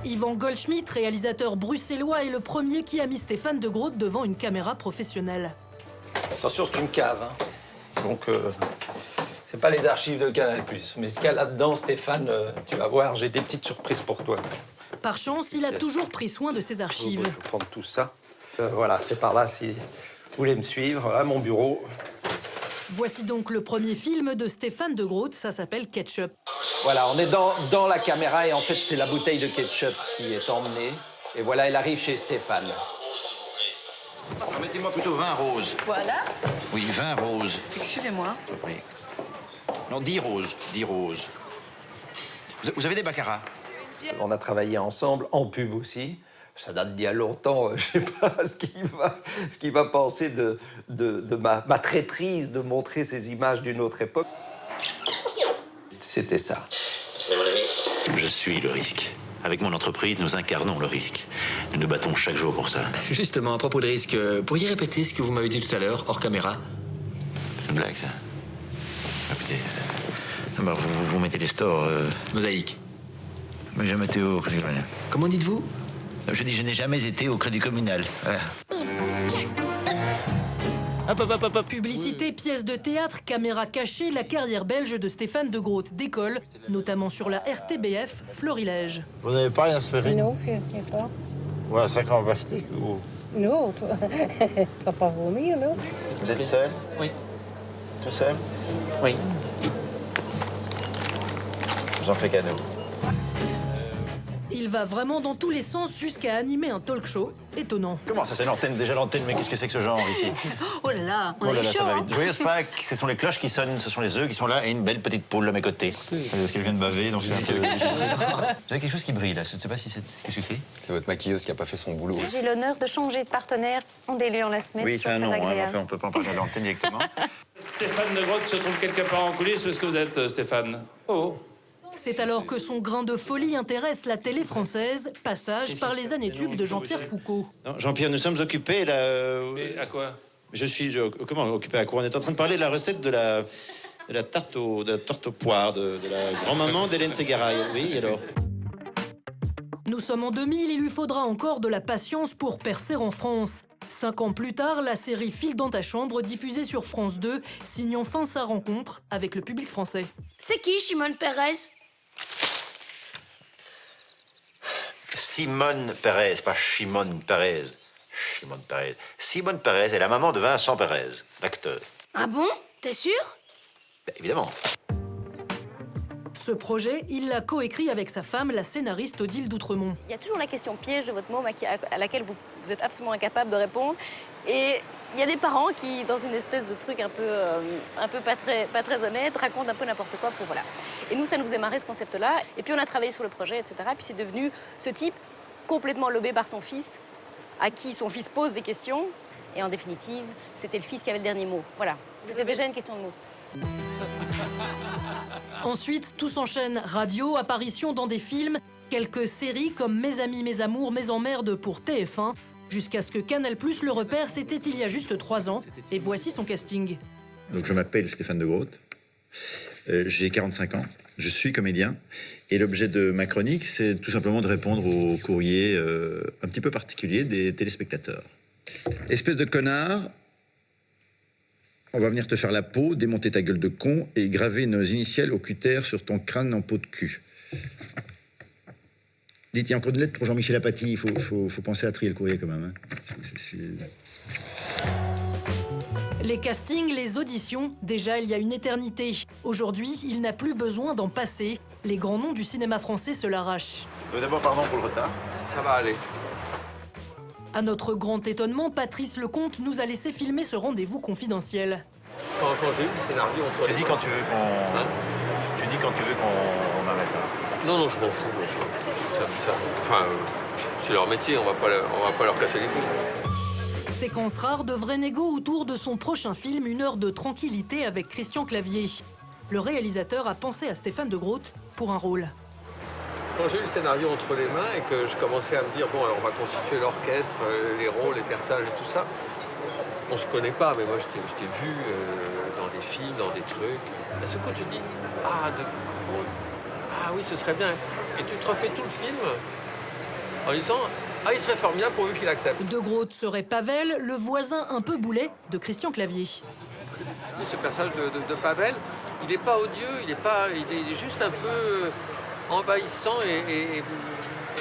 Yvan Goldschmidt, réalisateur bruxellois, est le premier qui a mis Stéphane de Groot devant une caméra professionnelle. Attention, c'est une cave, hein. Donc, c'est pas les archives de Canal+. Mais ce qu'il y a là-dedans, Stéphane, tu vas voir, j'ai des petites surprises pour toi. Par chance, il a toujours pris soin de ses archives. Je vais prendre tout ça. Voilà, c'est par là si vous voulez me suivre, à mon bureau. Voici donc le premier film de Stéphane de Groot, ça s'appelle Ketchup. Voilà, on est dans la caméra et en fait, c'est la bouteille de ketchup qui est emmenée. Et voilà, elle arrive chez Stéphane. Alors, mettez-moi plutôt vin rose. Voilà. Oui, vin rose. Excusez-moi. Oui. Non, 10 roses. 10 roses. Vous avez des baccarat? On a travaillé ensemble, en pub aussi. Ça date d'il y a longtemps, je sais pas ce qu'il va penser de ma traîtrise de montrer ces images d'une autre époque. C'était ça. Je suis le risque. Avec mon entreprise, nous incarnons le risque. Nous nous battons chaque jour pour ça. Justement, à propos de risque, pourriez répéter ce que vous m'avez dit tout à l'heure, hors caméra? C'est une blague, ça. Écoutez, bah, vous mettez les stores... Mosaïque. Mais j'ai jamais été au Crédit Communal. Comment dites-vous? Je dis, je n'ai jamais été au Crédit Communal. Voilà. Publicité, pièce de théâtre, caméra cachée, la carrière belge de Stéphane de Groot décolle, notamment sur la RTBF Florilège. Vous n'avez pas une aspirine? Non, je n'ai pas. Ou un sac en plastique ou... Non, tu vas pas vomir, non? Vous êtes seul? Oui. Tout seul? Oui. Je vous en fais cadeau. Il va vraiment dans tous les sens jusqu'à animer un talk show étonnant. Comment ça, c'est l'antenne? Déjà l'antenne, mais qu'est-ce que c'est que ce genre ici? Oh là là, Oh là là, ça va vite. Joyeuse Pâques, ce sont les cloches qui sonnent, ce sont les œufs qui sont là et une belle petite poule à mes côtés. Parce qu'elle vient de baver, donc c'est un peu difficile. Vous avez quelque chose qui brille là, je ne sais pas si c'est... Qu'est-ce que c'est? C'est votre maquilleuse qui n'a pas fait son boulot. J'ai l'honneur de changer de partenaire en déliant la semaine. Oui, c'est un nom, hein, enfin, on peut pas en parler à l'antenne directement. Stéphane de Groot se trouve quelque part en coulisses. Où est-ce que vous êtes, Stéphane? Oh. C'est alors que son grain de folie intéresse la télé française, passage par les années tubes de Jean-Pierre Foucault. Jean-Pierre, nous sommes occupés là... Mais à quoi? Comment occupé à quoi? On est en train de parler de la recette de la tarte aux poires de la grand-maman d'Hélène Ségaraï. Oui, alors? Nous sommes en 2000, il lui faudra encore de la patience pour percer en France. 5 ans plus tard, la série File dans ta chambre, diffusée sur France 2, signe enfin sa rencontre avec le public français. C'est qui, Shimon Peres? Simone Pérez, pas Shimon Pérez. Shimon Pérez. Simone Pérez est la maman de Vincent Pérez, l'acteur. Ah bon? T'es sûr? Ben, évidemment. Ce projet, il l'a coécrit avec sa femme, la scénariste Odile d'Outremont. Il y a toujours la question piège de votre môme à laquelle vous êtes absolument incapable de répondre. Et il y a des parents qui, dans une espèce de truc un peu pas très honnête, racontent un peu n'importe quoi pour voilà. Et nous, ça nous faisait marrer ce concept-là. Et puis on a travaillé sur le projet, etc. Puis c'est devenu ce type complètement lobé par son fils, à qui son fils pose des questions. Et en définitive, c'était le fils qui avait le dernier mot. Voilà. C'était déjà une question de mots. Ensuite, tout s'enchaîne. Radio, apparition dans des films, quelques séries comme Mes amis, mes amours, mes emmerdes pour TF1, jusqu'à ce que Canal+ le repère, c'était il y a juste 3 ans. Et voici son casting. Donc je m'appelle Stéphane de Groot, j'ai 45 ans, je suis comédien, et l'objet de ma chronique, c'est tout simplement de répondre aux courriers un petit peu particuliers des téléspectateurs. Espèce de connard, on va venir te faire la peau, démonter ta gueule de con et graver nos initiales au cutter sur ton crâne en peau de cul. Dites, il y a encore une lettre pour Jean-Michel Apathy, il faut penser à trier le courrier quand même. Hein. Les castings, les auditions, déjà il y a une éternité. Aujourd'hui, il n'a plus besoin d'en passer. Les grands noms du cinéma français se l'arrachent. D'abord, pardon pour le retard. Ça va aller. À notre grand étonnement, Patrice Lecomte nous a laissé filmer ce rendez-vous confidentiel. Quand j'ai eu le scénario entre Tu dis quand tu veux qu'on... Tu dis quand tu veux qu'on arrête. Hein. Non, je m'en fous. C'est leur métier, on va pas leur casser les couilles. Séquence rare de vrai négo autour de son prochain film, Une heure de tranquillité avec Christian Clavier. Le réalisateur a pensé à Stéphane de Groot pour un rôle. Quand j'ai eu le scénario entre les mains et que je commençais à me dire, bon, alors on va constituer l'orchestre, les rôles, les personnages et tout ça, on se connaît pas, mais moi je t'ai vu dans des films, dans des trucs. À ce coup, tu dis, ah, de Groot, ah oui, ce serait bien. Et tu te refais tout le film en disant, ah, il serait formidable pourvu qu'il accepte. De Groot serait Pavel, le voisin un peu boulet de Christian Clavier. Ce personnage de Pavel, il n'est pas odieux, il est juste un peu envahissant et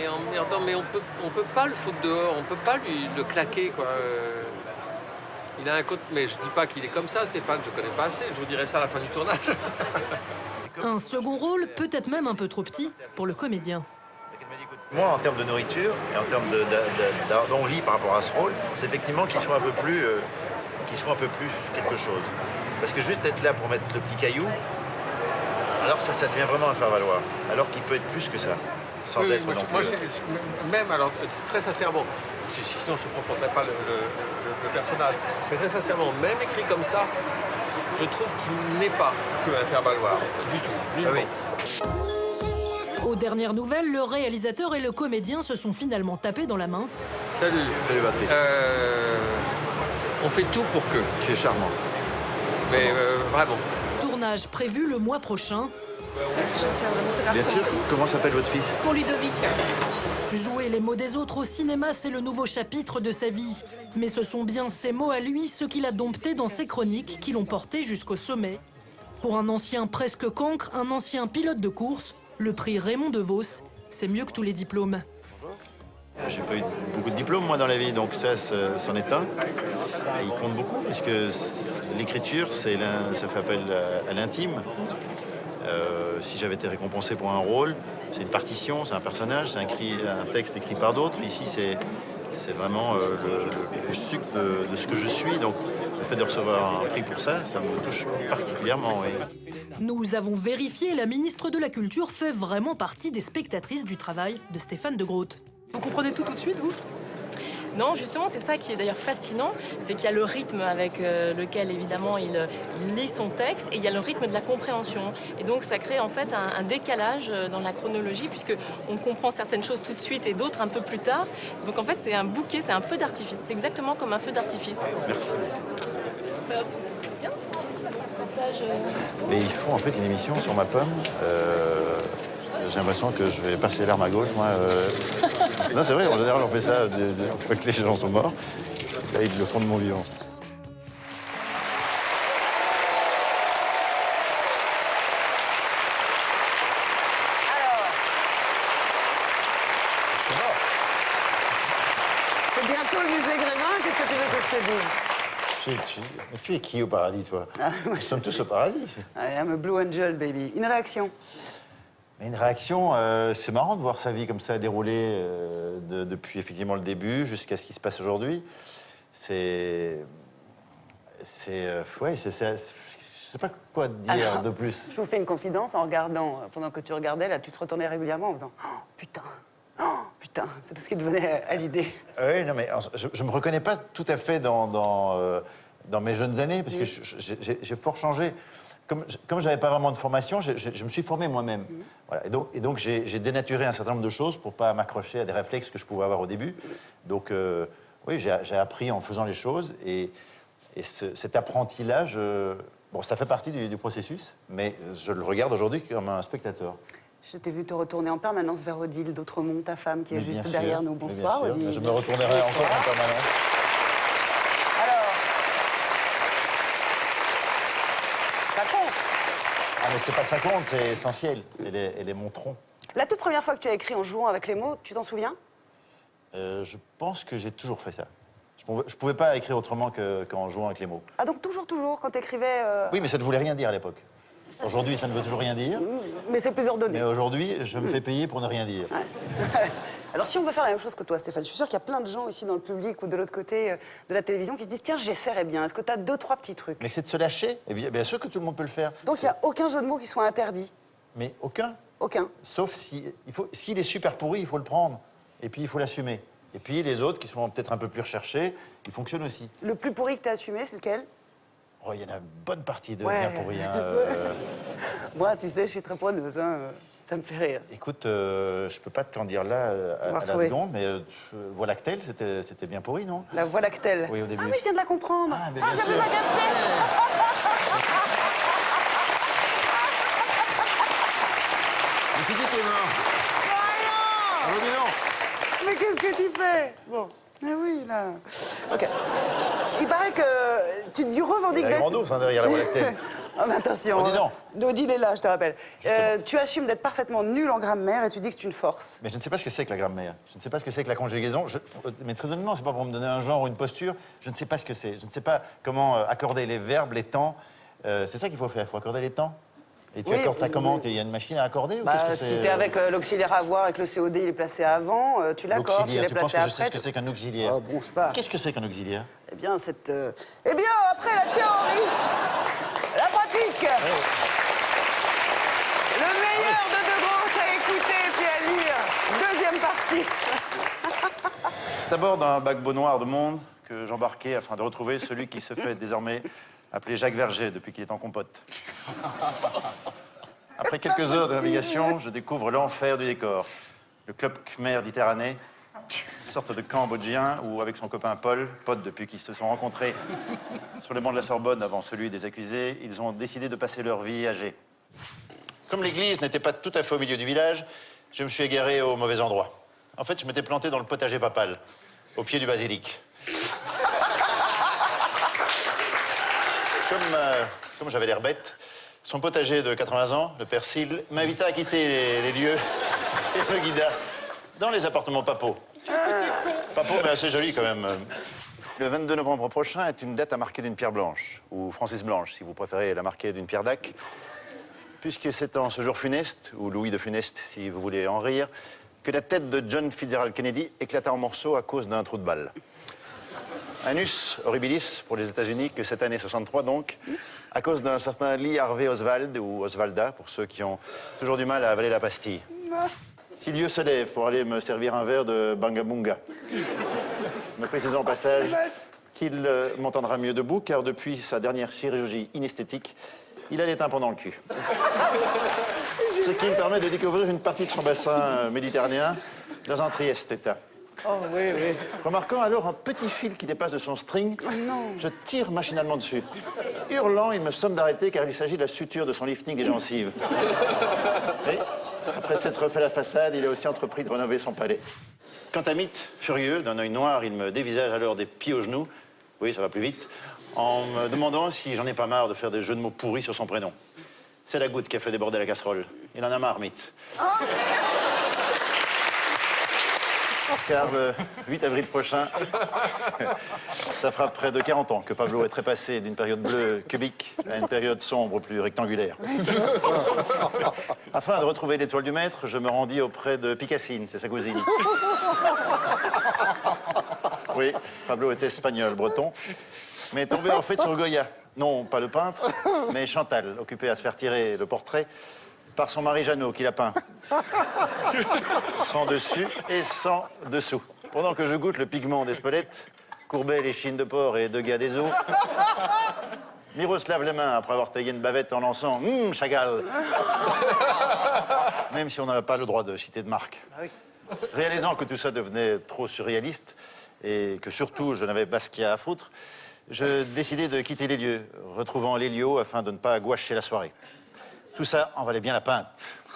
et emmerdant, mais on peut pas le foutre dehors, on peut pas le claquer, quoi. Il a un côté, mais je dis pas qu'il est comme ça, Stéphane, je connais pas assez, je vous dirai ça à la fin du tournage. Un second rôle, peut-être même un peu trop petit, pour le comédien. Moi, en termes de nourriture et en termes d'envie par rapport à ce rôle, c'est effectivement qu'ils soient un peu plus quelque chose. Parce que juste être là pour mettre le petit caillou, alors ça devient vraiment un faire-valoir. Alors qu'il peut être plus que ça, sans Oui, être moi, non moi, plus. même, alors, très sincèrement, sinon je ne proposerais pas le personnage, mais très sincèrement, même écrit comme ça, je trouve qu'il n'est pas qu'un faire-valoir, du tout, nullement. Aux dernières nouvelles, le réalisateur et le comédien se sont finalement tapés dans la main. Salut. Salut Patrick. On fait tout pour que. Tu es charmant. Mais vraiment. Tournage prévu le mois prochain. Bien sûr. Comment s'appelle votre fils? Pour Ludovic. Jouer les mots des autres au cinéma, c'est le nouveau chapitre de sa vie. Mais ce sont bien ces mots à lui, ceux qu'il a domptés dans ses chroniques, qui l'ont porté jusqu'au sommet. Pour un ancien presque cancre, un ancien pilote de course, le prix Raymond DeVos, c'est mieux que tous les diplômes. J'ai pas eu beaucoup de diplômes, moi, dans la vie, donc ça, c'en est un. Et il compte beaucoup, puisque l'écriture, ça fait appel à l'intime. Si j'avais été récompensé pour un rôle, c'est une partition, c'est un personnage, c'est un texte écrit par d'autres. Ici, c'est vraiment le sucre de ce que je suis. Donc, le fait de recevoir un prix pour ça, ça me touche particulièrement, oui. Nous avons vérifié, la ministre de la Culture fait vraiment partie des spectatrices du travail de Stéphane de Groot. Vous comprenez tout de suite, vous? Non, justement, c'est ça qui est d'ailleurs fascinant, c'est qu'il y a le rythme avec lequel, évidemment, il lit son texte, et il y a le rythme de la compréhension. Et donc, ça crée en fait un décalage dans la chronologie, puisqu'on comprend certaines choses tout de suite et d'autres un peu plus tard. Donc, en fait, c'est un bouquet, c'est un feu d'artifice. C'est exactement comme un feu d'artifice. Merci. C'est bien, ça partage... Et ils font en fait une émission sur ma pomme. J'ai l'impression que je vais passer l'arme à gauche, moi. Non, c'est vrai, en général, on fait ça une fois que les gens sont morts. Là, ils le font de mon vivant. C'est bientôt le musée Grévin, qu'est-ce que tu veux que je te dise? Tu es qui au paradis, toi? Nous sommes tous au paradis. I'm a Blue Angel, baby. Une réaction? Mais une réaction, c'est marrant de voir sa vie comme ça dérouler depuis effectivement le début jusqu'à ce qui se passe aujourd'hui. Ouais, je sais pas quoi dire Alors, de plus. Je vous fais une confidence en regardant, pendant que tu regardais, là, tu te retournais régulièrement en faisant « Oh, putain !» Oh, putain, c'est tout ce qui te venait à l'idée. Oui, non, mais je me reconnais pas tout à fait dans mes jeunes années, parce que j'ai fort changé. Comme j'avais pas vraiment de formation, je me suis formé moi-même. Voilà. Et donc j'ai dénaturé un certain nombre de choses pour pas m'accrocher à des réflexes que je pouvais avoir au début. Donc oui, j'ai appris en faisant les choses, et cet apprentissage, bon, ça fait partie du processus, mais je le regarde aujourd'hui comme un spectateur. Je t'ai vu te retourner en permanence vers Odile d'Autremont, ta femme qui est juste sûr, derrière nous. Bonsoir, bien sûr. Odile. Je me retournerai encore en permanence. Alors, ça compte. Ah, mais c'est pas que ça compte, c'est essentiel. Elle est mon tronc. La toute première fois que tu as écrit en jouant avec les mots, tu t'en souviens? Je pense que j'ai toujours fait ça. Je pouvais pas écrire autrement qu'en jouant avec les mots. Ah, donc toujours, quand tu écrivais... Oui, mais ça ne voulait rien dire à l'époque. Aujourd'hui, ça ne veut toujours rien dire. Mais c'est plus ordonné. Mais aujourd'hui, je me fais payer pour ne rien dire. Alors, si on veut faire la même chose que toi, Stéphane, je suis sûre qu'il y a plein de gens ici dans le public ou de l'autre côté de la télévision qui se disent « Tiens, j'essaierai bien. Est-ce que tu as 2-3 petits trucs ?» Mais c'est de se lâcher. Et bien sûr que tout le monde peut le faire. Donc, il n'y a aucun jeu de mots qui soit interdit? Mais aucun. Aucun. Sauf s'il est super pourri, il faut le prendre. Et puis, il faut l'assumer. Et puis, les autres, qui sont peut-être un peu plus recherchés, ils fonctionnent aussi. Le plus pourri que tu as assumé, c'est lequel? Oh, il y en a une bonne partie de bien pourri. Hein, Moi, tu sais, je suis très preneuse, hein, ça me fait rire. Écoute, je peux pas t'en dire là à la seconde, mais Voie lactée, c'était bien pourri, non? La Voie lactée. Oui, au début. Ah, mais je viens de la comprendre. Ah, mais bien sûr. J'avais pas capté. Mais c'est qui est mort? Ah non. Mais qu'est-ce que tu fais? Bon. Ah oui, là. OK. Il paraît que tu revendiques... Il y a un grand ouf derrière la voie lactée. Ah, mais attention, Odile est là, je te rappelle. Tu assumes d'être parfaitement nul en grammaire et tu dis que c'est une force. Mais je ne sais pas ce que c'est que la grammaire. Je ne sais pas ce que c'est que la conjugaison. Mais très honnêtement, c'est pas pour me donner un genre ou une posture. Je ne sais pas ce que c'est. Je ne sais pas comment accorder les verbes, les temps. C'est ça qu'il faut faire. Il faut accorder les temps. Et tu accordes ça comment? Il y a une machine à accorder ou qu'est-ce que c'est? Si t'es avec l'auxiliaire à voir et que le COD il est placé avant, tu l'accordes. Tu penses que je sais ce que c'est qu'un auxiliaire? Oh, bronche pas. Qu'est-ce que c'est qu'un auxiliaire? Eh bien, après la théorie, la pratique. Le meilleur de Groot à écouter et puis à lire. Deuxième partie. C'est à bord d'un paquebot noir de monde que j'embarquais afin de retrouver celui qui se fait désormais appeler Jacques Verger depuis qu'il est en compote. Après quelques heures de navigation, je découvre l'enfer du décor. Le club Khmer d'Iterranée, sorte de cambodgien où, avec son copain Paul, pote depuis qu'ils se sont rencontrés sur les bancs de la Sorbonne avant celui des accusés, ils ont décidé de passer leur vie âgée. Comme l'église n'était pas tout à fait au milieu du village, je me suis égaré au mauvais endroit. En fait, je m'étais planté dans le potager papal, au pied du basilic. Comme j'avais l'air bête, son potager de 80 ans, le père Sylle, m'invita à quitter les lieux et me guida dans les appartements papaux. Papaux, mais assez jolis quand même. Le 22 novembre prochain est une date à marquer d'une pierre blanche, ou Francis Blanche, si vous préférez la marquer d'une pierre d'Ac, puisque c'est en ce jour funeste, ou Louis de Funeste, si vous voulez en rire, que la tête de John Fitzgerald Kennedy éclata en morceaux à cause d'un trou de balle. Annus horribilis pour les États-Unis, que cette année 63 donc, à cause d'un certain Lee Harvey Oswald, ou Oswalda, pour ceux qui ont toujours du mal à avaler la pastille. Si Dieu se lève pour aller me servir un verre de bangabunga, me précisant au passage qu'il m'entendra mieux debout, car depuis sa dernière chirurgie inesthétique, il a les tympans dans le cul. Ce qui me permet de découvrir une partie de son bassin méditerranéen dans un Trieste état. Oh oui, oui. Remarquant alors un petit fil qui dépasse de son string, je tire machinalement dessus. Hurlant, il me somme d'arrêter car il s'agit de la suture de son lifting des gencives. Et, après s'être refait la façade, il a aussi entrepris de rénover son palais. Quant à Mythe, furieux, d'un œil noir, il me dévisage alors des pieds aux genoux, oui, ça va plus vite, en me demandant si j'en ai pas marre de faire des jeux de mots pourris sur son prénom. C'est la goutte qui a fait déborder la casserole. Il en a marre, Mythe. Car le 8 avril prochain, ça fera près de 40 ans que Pablo est trépassé d'une période bleue cubique à une période sombre plus rectangulaire. Afin de retrouver l'étoile du maître, je me rendis auprès de Picassine, c'est sa cousine. Oui, Pablo était espagnol, breton, mais tombé en fait sur Goya. Non, pas le peintre, mais Chantal, occupée à se faire tirer le portrait par son mari Jeannot, qui l'a peint. Sans dessus et sans dessous. Pendant que je goûte le pigment d'Espelette, Courbet les chines de porc et Degas des eaux, Miro se lave les mains après avoir taillé une bavette en lançant « Chagall !» Même si on n'a pas le droit de citer de marque. Réalisant que tout ça devenait trop surréaliste et que surtout je n'avais pas ce qu'il y a à foutre, je décidai de quitter les lieux, retrouvant Lélio afin de ne pas gouacher la soirée. Tout ça en valait bien la pinte. C'est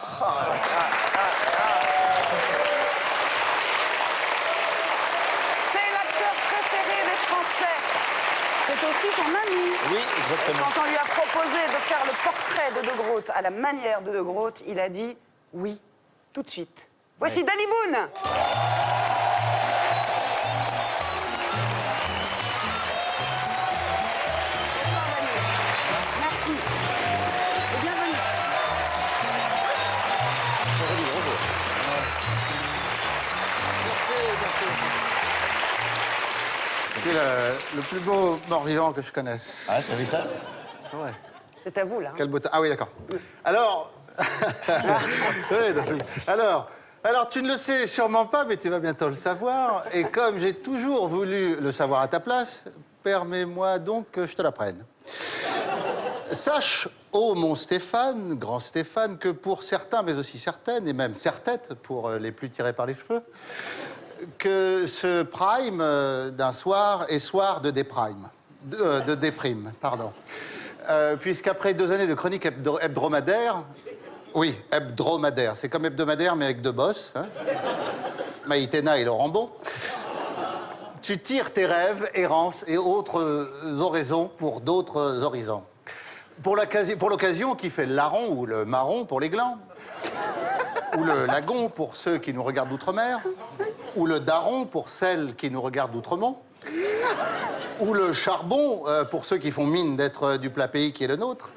l'acteur préféré des Français. C'est aussi son ami. Oui, exactement. Quand on lui a proposé de faire le portrait de De Groot à la manière de De Groot, il a dit oui, tout de suite. Voici Danny Boone. Merci. Et bienvenue. C'est le plus beau mort-vivant que je connaisse. Ah, t'as vu ça? C'est vrai. C'est à vous, là. Quel beau temps. Ah oui, d'accord. Alors... oui, alors, tu ne le sais sûrement pas, mais tu vas bientôt le savoir. Et comme j'ai toujours voulu le savoir à ta place, permets-moi donc que je te l'apprenne. Sache, ô mon Stéphane, grand Stéphane, que pour certains, mais aussi certaines, et même serre-têtes, pour les plus tirés par les cheveux, que ce prime d'un soir est soir de déprime. De déprime, pardon. Puisqu'après 2 années de chronique hebdomadaire... Oui, hebdomadaire. C'est comme hebdomadaire, mais avec 2 bosses. Hein. Maïtena et Laurent Bon. Tu tires tes rêves, errances et autres oraisons pour d'autres horizons. Pour l'occasion, qui fait le larron ou le marron pour les glands, ou le lagon pour ceux qui nous regardent d'outre-mer, ou le daron pour celles qui nous regardent d'outremont, ou le charbon pour ceux qui font mine d'être du plat pays qui est le nôtre.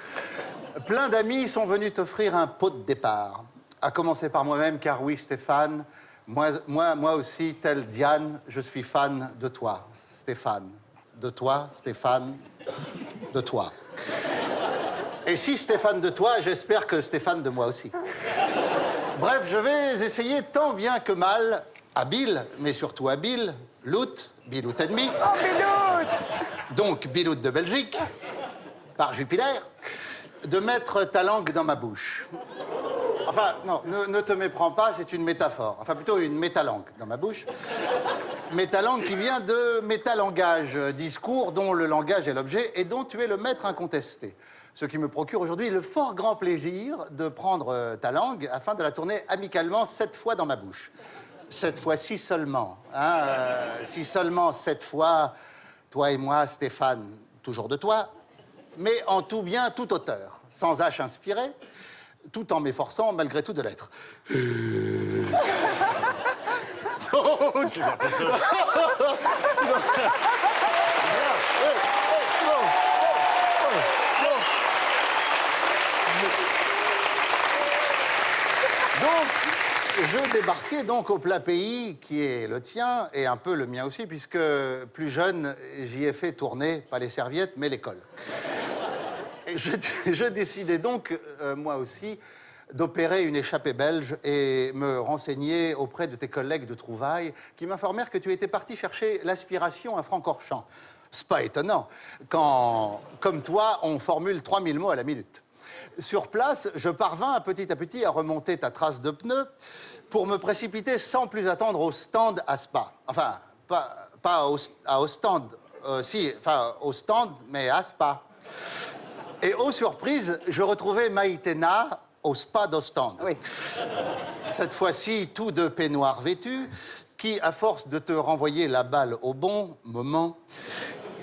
Plein d'amis sont venus t'offrir un pot de départ. À commencer par moi-même, car oui, Stéphane, moi aussi, tel Diane, je suis fan de toi, Stéphane. De toi, Stéphane, de toi. Et si Stéphane de toi, j'espère que Stéphane de moi aussi. Bref, je vais essayer tant bien que mal, habile, mais surtout habile, Lout, Bilout ennemi. Oh, Bilout! Donc, Bilout de Belgique, par Jupiler, de mettre ta langue dans ma bouche. Enfin, non, ne te méprends pas, c'est une métaphore. Enfin, plutôt une métalangue dans ma bouche. Métalangue qui vient de métalangage, discours dont le langage est l'objet et dont tu es le maître incontesté. Ce qui me procure aujourd'hui le fort grand plaisir de prendre ta langue afin de la tourner amicalement 7 fois dans ma bouche. 7 fois-ci seulement. Hein, si seulement 7 fois, toi et moi, Stéphane, toujours de toi, mais en tout bien, toute hauteur, sans H inspiré, tout en m'efforçant malgré tout de l'être. Donc, je débarquais donc au plat pays qui est le tien et un peu le mien aussi, puisque plus jeune, j'y ai fait tourner, pas les serviettes, mais l'école. Et je décidais donc, moi aussi, d'opérer une échappée belge et me renseigner auprès de tes collègues de trouvailles qui m'informèrent que tu étais parti chercher l'aspiration à Francorchamps. C'est pas étonnant, quand, comme toi, on formule 3000 mots à la minute. Sur place, je parvins petit à petit à remonter ta trace de pneus pour me précipiter sans plus attendre au stand à Spa. Enfin, pas au stand, si, enfin au stand, mais à Spa. Et aux surprises, je retrouvais Maïtena au Spa d'Ostende. Oui. Cette fois-ci, tout de peignoir vêtu, qui, à force de te renvoyer la balle au bon moment,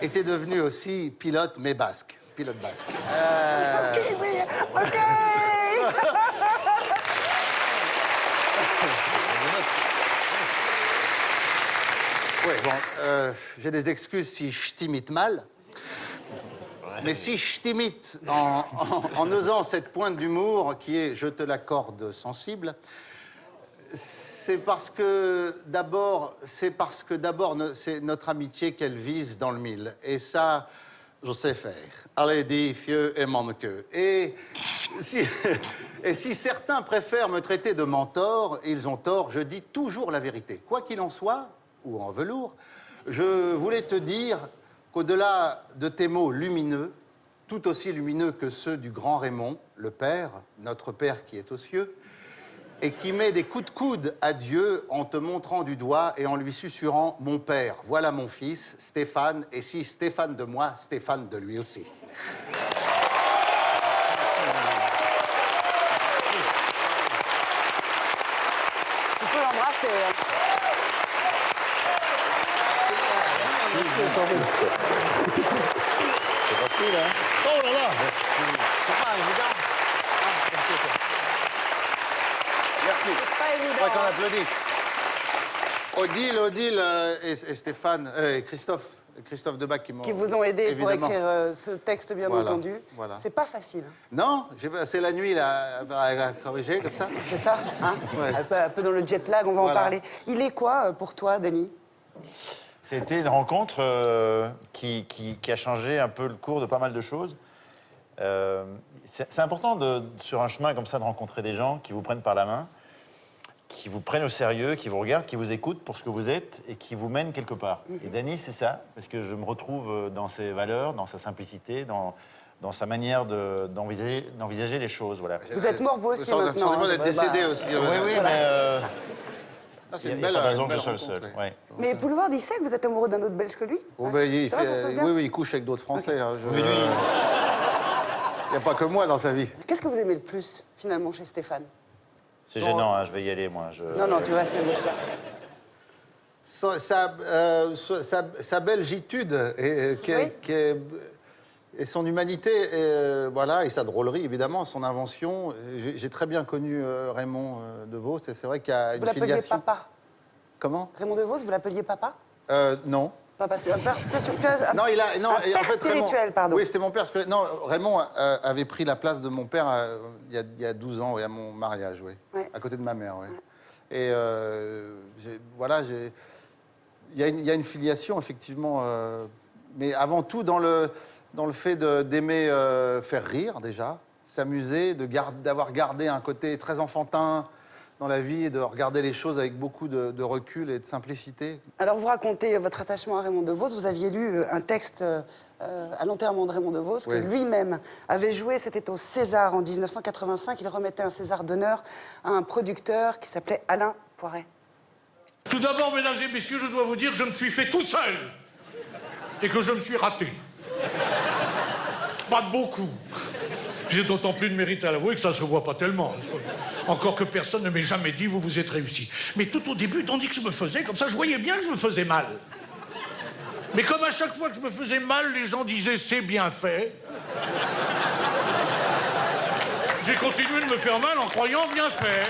était devenu aussi pilote, mais basque. Pilote basque. Ok, oui, ok. Oui, bon, j'ai des excuses si je t'imite mal. Mais si je t'imite en osant cette pointe d'humour qui est, je te l'accorde, sensible, c'est parce que d'abord, c'est notre amitié qu'elle vise dans le mille. Et ça, je sais faire. Allez, dis, fieux et mon queue. Et si certains préfèrent me traiter de mentor, ils ont tort, je dis toujours la vérité. Quoi qu'il en soit, ou en velours, je voulais te dire qu'au-delà de tes mots lumineux, tout aussi lumineux que ceux du grand Raymond, le Père, notre Père qui est aux cieux, et qui met des coups de coude à Dieu en te montrant du doigt et en lui susurrant « Mon Père, voilà mon fils, Stéphane, et si Stéphane de moi, Stéphane de lui aussi. » Tu peux l'embrasser. C'est facile, hein? Oh là là! C'est pas évident. Merci. C'est pas évident. Faudrait qu'on applaudisse. Odile et Stéphane, et Christophe Debac qui vous ont aidé évidemment pour écrire ce texte, bien entendu. Voilà. C'est pas facile. Non, j'ai passé la nuit là, à corriger comme ça. C'est ça, hein? Ouais. Un peu dans le jet lag, on va en parler. Il est quoi pour toi, Denis? C'était une rencontre qui a changé un peu le cours de pas mal de choses. C'est important, sur un chemin comme ça, de rencontrer des gens qui vous prennent par la main, qui vous prennent au sérieux, qui vous regardent, qui vous écoutent pour ce que vous êtes et qui vous mènent quelque part. Et Dany, c'est ça, parce que je me retrouve dans ses valeurs, dans sa simplicité, dans sa manière d'envisager les choses. Voilà. Vous êtes mort, vous aussi, Sans maintenant. doute d'être décédé aussi. Oui, oui, mais... c'est une belle raison que je sois le seul. Ouais. Mais Boulevard, il sait que vous êtes amoureux d'un autre Belge que lui? Oh, ben, oui, il couche avec d'autres Français. Hein, mais lui... Il n'y a pas que moi dans sa vie. Qu'est-ce que vous aimez le plus, finalement, chez Stéphane? C'est gênant, hein, je vais y aller, moi. Non, tu restes, bouge pas. sa belgitude et son humanité, voilà, et sa drôlerie, évidemment, son invention. J'ai très bien connu Raymond DeVos, et c'est vrai qu'il y a une filiation... Vous l'appeliez papa? Comment? Raymond DeVos, vous l'appeliez papa? Non. Papa, Non, père spirituel, Raymond, pardon. Oui, c'était mon père spirituel. Non, Raymond avait pris la place de mon père il y a 12 ans, oui, à mon mariage, oui. Ouais. À côté de ma mère, oui. Et voilà, il y a une filiation, effectivement, mais avant tout dans le fait d'aimer faire rire, déjà, s'amuser, d'avoir gardé un côté très enfantin dans la vie et de regarder les choses avec beaucoup de recul et de simplicité. Alors, vous racontez votre attachement à Raymond DeVos. Vous aviez lu un texte à l'enterrement de Raymond DeVos que lui-même avait joué. C'était au César en 1985. Il remettait un César d'honneur à un producteur qui s'appelait Alain Poiret. Tout d'abord, mesdames et messieurs, je dois vous dire que je me suis fait tout seul et que je me suis raté. Pas de beaucoup. J'ai d'autant plus de mérite à l'avouer que ça se voit pas tellement. Encore que personne ne m'ait jamais dit « vous vous êtes réussi ». Mais tout au début, tandis que je me faisais comme ça, je voyais bien que je me faisais mal. Mais comme à chaque fois que je me faisais mal, les gens disaient « c'est bien fait », j'ai continué de me faire mal en croyant bien fait.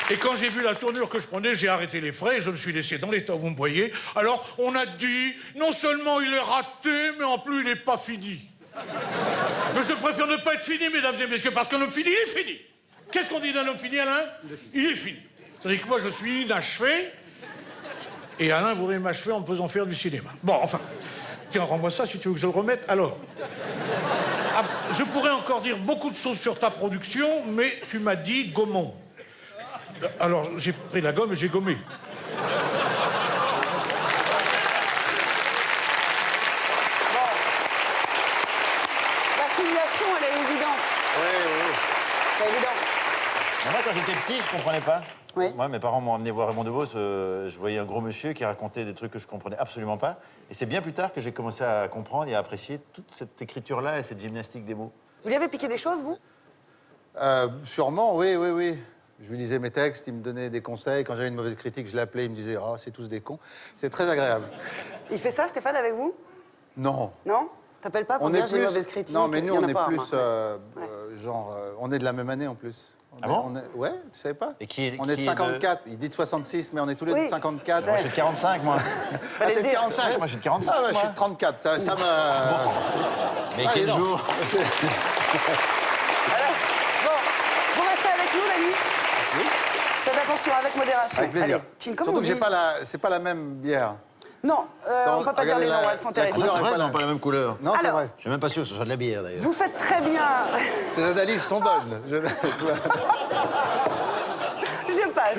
Et quand j'ai vu la tournure que je prenais, j'ai arrêté les frais et je me suis laissé dans l'état où vous me voyez. Alors, on a dit, non seulement il est raté, mais en plus, il n'est pas fini. Mais je préfère ne pas être fini, mesdames et messieurs, parce qu'un homme fini, il est fini. Qu'est-ce qu'on dit d'un homme fini, Alain? Il est fini. C'est-à-dire que moi, je suis inachevé, et Alain voudrait m'achever en me faisant faire du cinéma. Bon, enfin, tiens, rends-moi ça si tu veux que je le remette. Alors, je pourrais encore dire beaucoup de choses sur ta production, mais tu m'as dit gommons. Alors, j'ai pris la gomme et j'ai gommé. La filiation, elle est évidente. Oui. C'est évident. Mais moi, quand j'étais petit, je comprenais pas. Oui. Moi, mes parents m'ont amené voir Raymond DeVos. Je voyais un gros monsieur qui racontait des trucs que je comprenais absolument pas. Et c'est bien plus tard que j'ai commencé à comprendre et à apprécier toute cette écriture-là et cette gymnastique des mots. Vous lui avez piqué des choses, vous? Sûrement, oui. Je lui lisais mes textes, il me donnait des conseils. Quand j'avais une mauvaise critique, je l'appelais, il me disait « Ah, c'est tous des cons ». C'est très agréable. Il fait ça, Stéphane, avec vous? Non. Non? T'appelles pas pour dire j'ai une mauvaise critique? Non, mais nous, on est plus genre... on est de la même année, en plus. Ah bon? Ouais, tu savais pas? Et qui on est de 54. Il dit de 66, mais on est tous les deux de 54. Moi, je suis de 45, moi. Ah, t'es de 45? Ouais, moi, je suis de 45. Ah, ouais, je suis de 34. Ça me... Mais quel jour? Vous restez avec nous, Dany? Oui. Faites attention, avec modération. Avec plaisir. Allez, Chin, comment Surtout on que dit? c'est pas la même bière. Non, on peut pas dire les noms, elles sont terribles. C'est vrai, elles n'ont pas la même couleur. Non, c'est vrai. Je suis même pas sûr que ce soit de la bière, d'ailleurs. Vous faites très bien. Ces analyses sont bonnes. Je passe.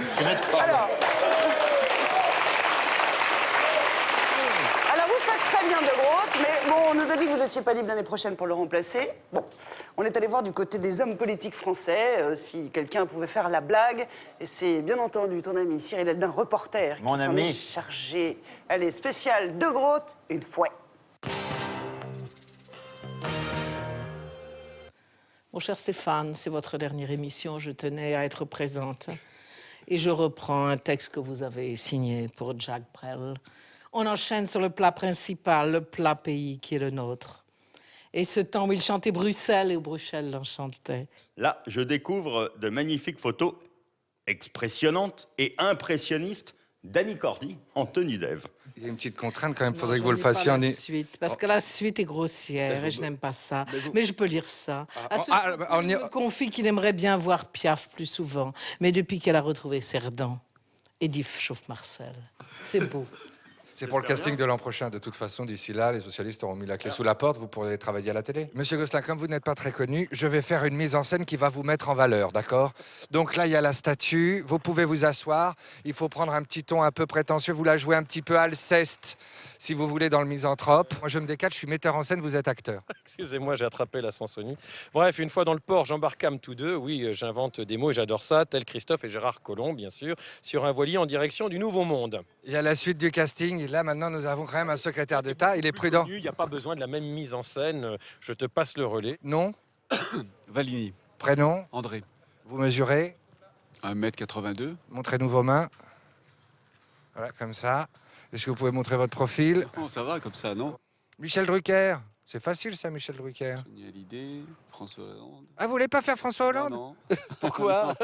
Alors, vous faites très bien, De Groot, mais bon, on nous a dit que vous n'étiez pas libre l'année prochaine pour le remplacer. Bon, on est allé voir du côté des hommes politiques français si quelqu'un pouvait faire la blague. Et c'est bien entendu ton ami Cyril Eldin, reporter, qui s'en est chargé. Allez, spécial De Groot, une fouet. Mon cher Stéphane, c'est votre dernière émission, je tenais à être présente. Et je reprends un texte que vous avez signé pour Jacques Brel. On enchaîne sur le plat principal, le plat pays qui est le nôtre. Et ce temps où il chantait Bruxelles et où Bruxelles l'enchantait. Là, je découvre de magnifiques photos expressionnantes et impressionnistes d'Annie Cordy en tenue d'Ève. Il y a une petite contrainte quand même, il faudrait que vous le fassiez en... Suite, parce que la suite est grossière et je n'aime pas ça. Mais je peux lire ça. On me confie qu'il aimerait bien voir Piaf plus souvent, mais depuis qu'elle a retrouvé Cerdan, Edith chauffe Marcel. C'est beau. C'est pour le casting de l'an prochain. De toute façon, d'ici là, les socialistes auront mis la clé sous la porte. Vous pourrez travailler à la télé. Monsieur Gosselin, comme vous n'êtes pas très connu, je vais faire une mise en scène qui va vous mettre en valeur, d'accord? Donc là, il y a la statue. Vous pouvez vous asseoir. Il faut prendre un petit ton un peu prétentieux. Vous la jouez un petit peu Alceste, si vous voulez, dans le misanthrope. Moi, je me décale, je suis metteur en scène, vous êtes acteur. Excusez-moi, j'ai attrapé la Sansonie. Bref, une fois dans le port, j'embarquame tous deux. Oui, j'invente des mots et j'adore ça, tel Christophe et Gérard Collomb, bien sûr, sur un voilier en direction du Nouveau Monde. Il y a la suite du casting. Et là, maintenant, nous avons quand même un secrétaire d'État. Il est prudent. Il n'y a pas besoin de la même mise en scène. Je te passe le relais. Non. Valigny. Prénom? André. Vous mesurez? 1m82. Montrez-nous vos mains. Voilà, comme ça. Est-ce que vous pouvez montrer votre profil? Oh, ça va comme ça, non? Michel Drucker. C'est facile ça, Michel Drucker. Johnny Hallyday, François Hollande. Ah, vous voulez pas faire François Hollande? Non. Pourquoi?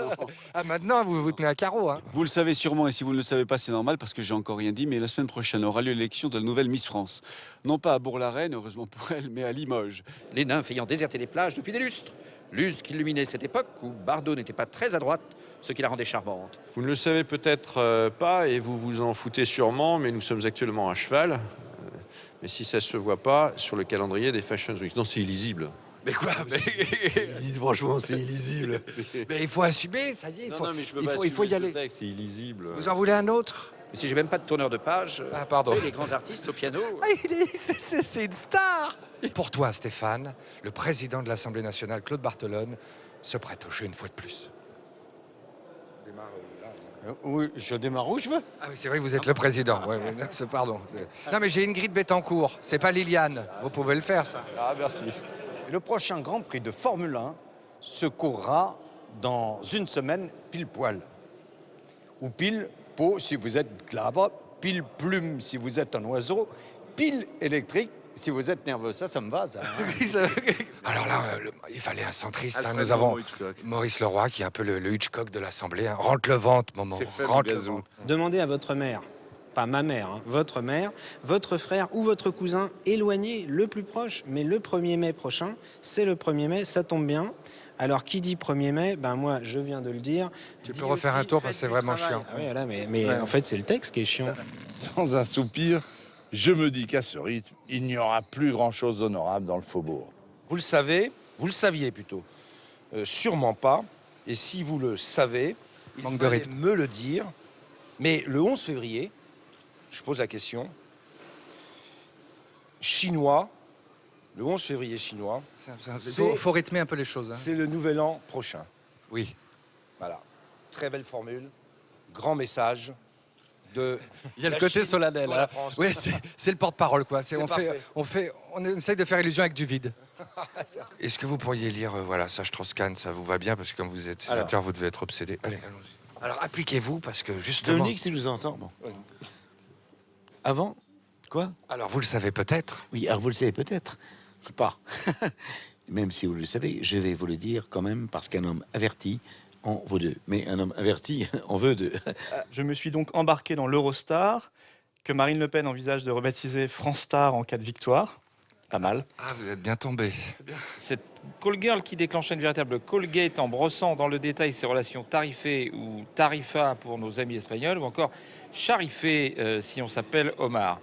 Ah, maintenant, vous vous tenez à carreau, hein. Vous le savez sûrement, et si vous ne le savez pas, c'est normal, parce que j'ai encore rien dit, mais la semaine prochaine aura lieu l'élection de la nouvelle Miss France. Non pas à Bourg-la-Reine, heureusement pour elle, mais à Limoges. Les nymphes ayant déserté les plages depuis des lustres. Lustres qui illuminaient cette époque où Bardot n'était pas très à droite, ce qui la rendait charmante. Vous ne le savez peut-être pas, et vous vous en foutez sûrement, mais nous sommes actuellement à cheval. Mais si ça se voit pas sur le calendrier des Fashion Week. Non, c'est illisible. Mais quoi? Franchement, c'est illisible. Mais il faut assumer, ça y est, il faut y aller. C'est illisible. Vous en voulez un autre? Mais si j'ai même pas de tourneur de page, pardon. tu sais, les grands artistes au piano. Ah, c'est une star. Pour toi, Stéphane, le président de l'Assemblée nationale, Claude Barthelone, se prête au jeu une fois de plus. Oui, je démarre où je veux. Ah oui, c'est vrai que vous êtes le président. Ouais, non, pardon. Non, mais j'ai Ingrid Betancourt. C'est pas Liliane. Vous pouvez le faire, ça. Ah, merci. Le prochain Grand Prix de Formule 1 se courra dans une semaine pile poil. Ou pile pot si vous êtes glabre, pile plume si vous êtes un oiseau, pile électrique si vous êtes nerveux. Ça me va, ça. Alors là, il fallait un centriste. Nous avons Maurice Leroy, qui est un peu le Hitchcock de l'Assemblée. Hein. Rentre le ventre, maman. Rentre le ventre. Demandez à votre mère, pas ma mère, hein, votre mère, votre frère ou votre cousin éloigné, le plus proche, mais le 1er mai prochain, c'est le 1er mai, ça tombe bien. Alors, qui dit 1er mai, ben moi, je viens de le dire. Tu peux refaire un tour parce que c'est vraiment chiant. Ah oui, voilà, mais en fait, c'est le texte qui est chiant. Dans un soupir, je me dis qu'à ce rythme, il n'y aura plus grand-chose d'honorable dans le faubourg. Vous le savez, vous le saviez plutôt. Sûrement pas. Et si vous le savez, il fallait me le dire. Mais le 11 février, je pose la question, chinois, le 11 février chinois, Il faut rythmer un peu les choses. Hein. C'est le nouvel an prochain. Oui. Voilà. Très belle formule, grand message. Il y a le côté solennel. Hein. Oui, c'est le porte-parole, quoi. On essaye de faire illusion avec du vide. Est-ce que vous pourriez lire, voilà, ça, Strauss-Kahn, ça vous va bien, parce que comme vous êtes sénateur, vous devez être obsédé. Allez, allons-y. Alors, appliquez-vous, parce que justement... Dominique, s'il nous entend, bon. Avant, quoi? Alors, vous le savez peut-être. Oui, alors vous le savez peut-être. Pas. Même si vous le savez, je vais vous le dire quand même, parce qu'un homme averti en vaut deux. Mais un homme averti en veut deux. Je me suis donc embarqué dans l'Eurostar, que Marine Le Pen envisage de rebaptiser France Star en cas de victoire. Pas mal. Ah, vous êtes bien tombé. Cette call girl qui déclenchait une véritable call gate en brossant dans le détail ses relations tarifées ou tarifa pour nos amis espagnols, ou encore charifé si on s'appelle Omar.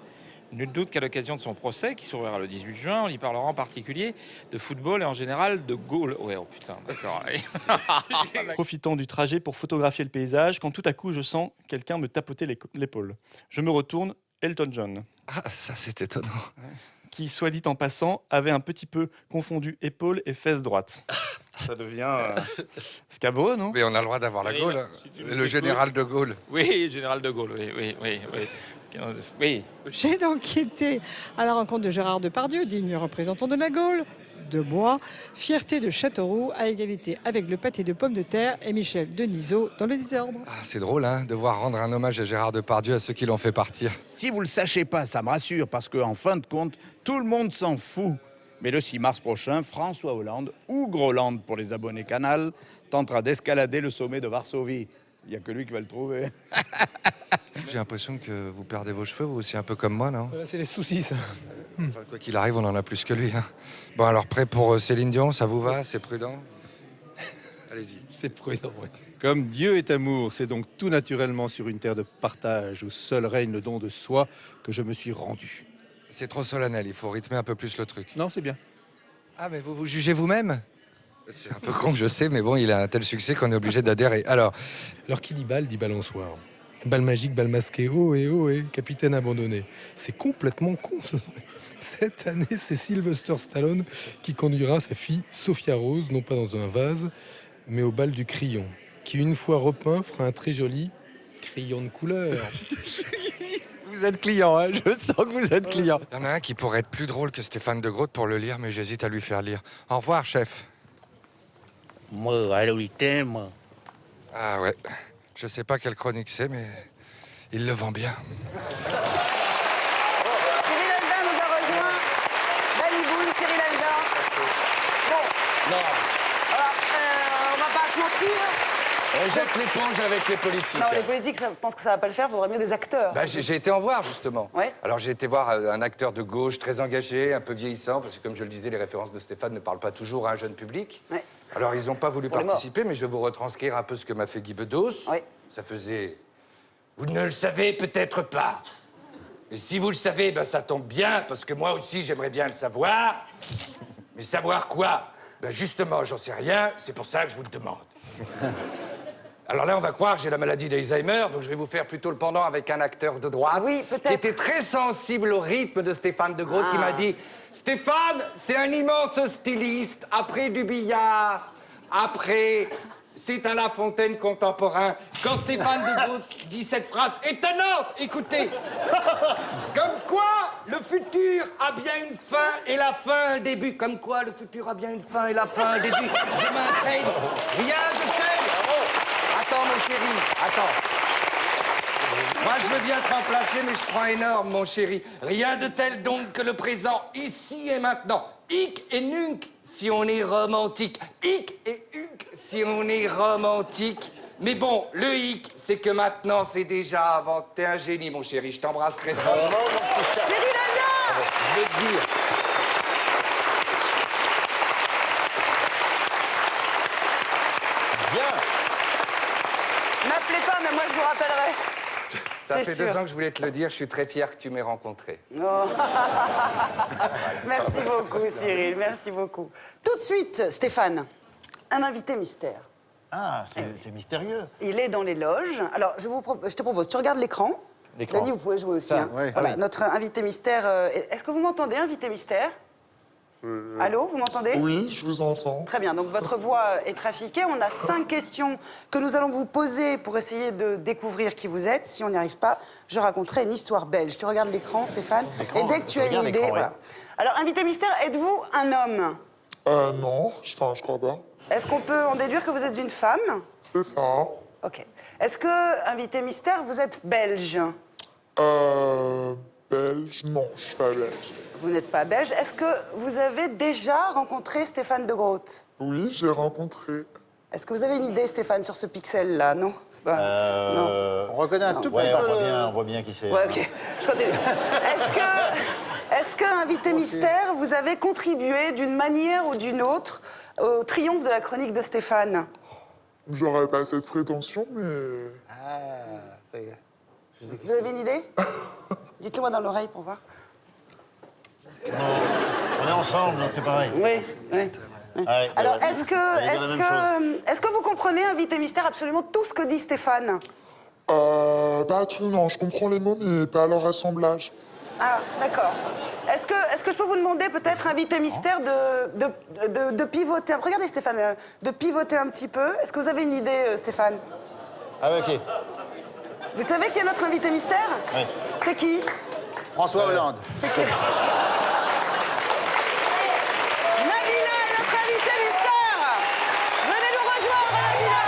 Nul doute qu'à l'occasion de son procès, qui s'ouvrira le 18 juin, on y parlera en particulier de football et en général de Gaulle. Ouais, oh putain, d'accord. Profitant du trajet pour photographier le paysage, quand tout à coup je sens quelqu'un me tapoter l'épaule. Je me retourne, Elton John. Ah, ça c'est étonnant. Qui, soit dit en passant, avait un petit peu confondu épaule et fesse droite. Ça devient Scabo, non? Mais on a le droit d'avoir la Gaule. Le général de Gaulle. Oui, général de Gaulle, oui. Oui. J'ai donc été à la rencontre de Gérard Depardieu, digne représentant de la Gaule, de moi, fierté de Châteauroux, à égalité avec le pâté de pommes de terre et Michel Denisot dans le désordre. Ah, c'est drôle, hein, de voir rendre un hommage à Gérard Depardieu à ceux qui l'ont fait partir. Si vous le sachez pas, ça me rassure, parce qu'en fin de compte, tout le monde s'en fout. Mais le 6 mars prochain, François Hollande, ou Groland pour les abonnés Canal, tentera d'escalader le sommet de Varsovie. Il n'y a que lui qui va le trouver. J'ai l'impression que vous perdez vos cheveux, vous aussi, un peu comme moi, non? C'est les soucis, ça. Enfin, quoi qu'il arrive, on en a plus que lui. Hein. Bon, alors, prêt pour Céline Dion, ça vous va? C'est prudent? Allez-y. C'est prudent, oui. Comme Dieu est amour, c'est donc tout naturellement sur une terre de partage où seul règne le don de soi que je me suis rendu. C'est trop solennel, il faut rythmer un peu plus le truc. Non, c'est bien. Ah, mais vous jugez vous-même? C'est un peu con, je sais, mais bon, il a un tel succès qu'on est obligé d'adhérer. Alors, qui dit balançoire. Balle magique, balle masquée, oh et capitaine abandonné. C'est complètement con. Cette année, c'est Sylvester Stallone qui conduira sa fille Sophia Rose, non pas dans un vase, mais au bal du crayon, qui une fois repeint fera un très joli crayon de couleur. vous êtes client, hein, je sens que vous êtes client. Il y en a un qui pourrait être plus drôle que Stéphane de Groot pour le lire, mais j'hésite à lui faire lire. Au revoir, chef. Moi, à l'ultime, Ah ouais. Je sais pas quelle chronique c'est, mais il le vend bien. Cyril Haldun nous a rejoint. Danny Boone, Cyril Haldun. Bon. Non. Alors, on va pas se mentir. On jette l'éponge avec les politiques. Non, les politiques pensent que ça va pas le faire, il faudrait mieux des acteurs. Bah, j'ai été en voir, justement. Ouais. Alors, j'ai été voir un acteur de gauche très engagé, un peu vieillissant, parce que, comme je le disais, les références de Stéphane ne parlent pas toujours à un jeune public. Ouais. Alors, ils n'ont pas voulu Pour les participer, mais je vais vous retranscrire un peu ce que m'a fait Guy Bedos. Ouais. Ça faisait... Vous ne le savez peut-être pas. Et si vous le savez, ben, ça tombe bien, parce que moi aussi, j'aimerais bien le savoir. Mais savoir quoi? Ben, justement, j'en sais rien, c'est pour ça que je vous le demande. Alors là, on va croire que j'ai la maladie d'Alzheimer, donc je vais vous faire plutôt le pendant avec un acteur de droite qui était très sensible au rythme de Stéphane de Groot, qui m'a dit « Stéphane, c'est un immense styliste, après du billard, après... c'est un La Fontaine contemporain. Quand Stéphane de Groot dit cette phrase étonnante, écoutez, comme quoi le futur a bien une fin et la fin un début. Comme quoi le futur a bien une fin et la fin un début. Je m'entraîne. Rien de tel. Attends, mon chéri, attends. Moi, je veux bien te remplacer, mais je prends énorme, mon chéri. Rien de tel donc que le présent, ici et maintenant. Hic et nunc, si on est romantique. Hic et huc, si on est romantique. Mais bon, le hic, c'est que maintenant, c'est déjà avant. T'es un génie, mon chéri. Je t'embrasse très fort. Cyril Haldun! Je vais te dire. M'appelez pas, mais moi je vous rappellerai. Ça fait sûr. 2 ans que je voulais te le dire. Je suis très fier que tu m'aies rencontré. Oh. Merci beaucoup, Cyril. Merci beaucoup. Tout de suite, Stéphane, un invité mystère. Ah, c'est mystérieux. Il est dans les loges. Alors, je te propose, tu regardes l'écran. L'écran. Dany, vous pouvez jouer aussi. Ça, hein. oui. Voilà, Ah oui. notre invité mystère. Est-ce que vous m'entendez, invité mystère? Allô, vous m'entendez? Oui, je vous entends. Très bien, donc votre voix est trafiquée. On a 5 questions que nous allons vous poser pour essayer de découvrir qui vous êtes. Si on n'y arrive pas, je raconterai une histoire belge. Tu regardes l'écran, Stéphane, et dès que tu as une idée... Voilà. Alors, invité mystère, êtes-vous un homme? Non, je crois pas. Est-ce qu'on peut en déduire que vous êtes une femme? C'est ça. Ok. Est-ce que, invité mystère, vous êtes belge? Belge? Non, je suis pas belge. Vous n'êtes pas belge. Est-ce que vous avez déjà rencontré Stéphane de Groot? Oui, j'ai rencontré. Est-ce que vous avez une idée, Stéphane, sur ce pixel-là? Non, c'est pas... Non. On reconnaît un tout petit Ouais, peu on voit bien qui c'est. Ouais, ok. Je continue. Est-ce que, invité mystère, vous avez contribué d'une manière ou d'une autre au triomphe de la chronique de Stéphane? J'aurais pas cette prétention, mais... Ah, ça y est. Vous avez une idée? Dites-le-moi dans l'oreille pour voir. On est ensemble, donc c'est pareil. Oui, oui. Ouais, Alors, ouais. est-ce On dit la même que vous comprenez, invité mystère, absolument tout ce que dit Stéphane? Pas tout, non. Je comprends les mots, mais pas leur assemblage. Ah, d'accord. Est-ce que je peux vous demander, peut-être, invité mystère, de pivoter... Regardez, Stéphane, de pivoter un petit peu. Est-ce que vous avez une idée, Stéphane? Ah, ok. Vous savez qui est notre invité mystère? Oui. C'est qui? François Hollande. C'est qui? Nabila est notre invité mystère. Venez nous rejoindre, Nabila.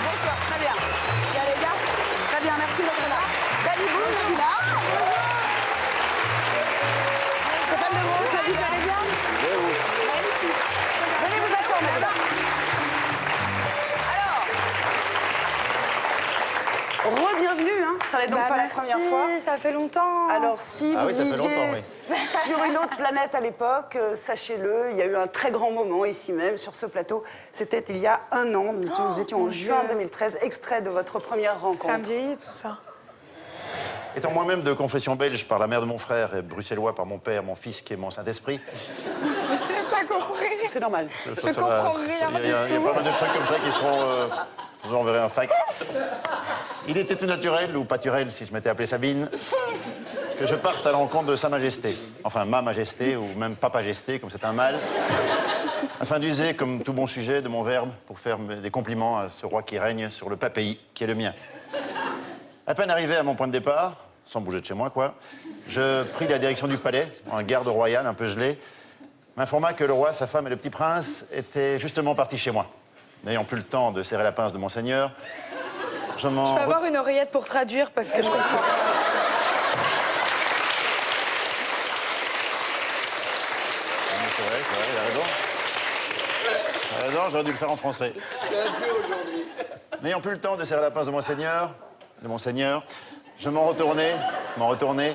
Bonsoir, très bien. Bien, les gars. Très bien, merci d'être là. Dany Boone, Nabila. Stéphane de Groot, Nabila, allez bien? Venez vous asseoir, Nabila. Alors, re-bienvenue, hein. Ça n'est donc pas la première fois. Ça fait longtemps. Alors, si Ah vous oui, ça fait viviez longtemps, oui. sur une autre planète à l'époque, sachez-le, il y a eu un très grand moment ici même, sur ce plateau. C'était il y a 1 an. Nous étions en mon juin Dieu. 2013, extrait de votre première rencontre. Ça me vieillit, tout ça. Étant moi-même de confession belge par la mère de mon frère et bruxellois par mon père, mon fils qui est mon Saint-Esprit, J'ai pas compris. C'est normal. Je comprends rien il y a du pas tout. mal de trucs comme ça qui seront... je vous enverrai un fax. Il était tout naturel, ou pas naturel si je m'étais appelé Sabine, que je parte à l'encontre de Sa Majesté. Enfin, Ma Majesté, ou même Papa Majesté, comme c'est un mâle, afin d'user, comme tout bon sujet, de mon verbe pour faire des compliments à ce roi qui règne sur le pays qui est le mien. À peine arrivé à mon point de départ, sans bouger de chez moi, quoi, je pris la direction du palais, un garde royal un peu gelé, m'informa que le roi, sa femme et le petit prince étaient justement partis chez moi. N'ayant plus le temps de serrer la pince de monseigneur, je Je m'en... peux avoir une oreillette pour traduire parce que je comprends. C'est vrai, il a raison. Il a raison, j'aurais dû le faire en français. C'est un peu aujourd'hui. N'ayant plus le temps de serrer la pince de monseigneur, je m'en retournai. M'en retourner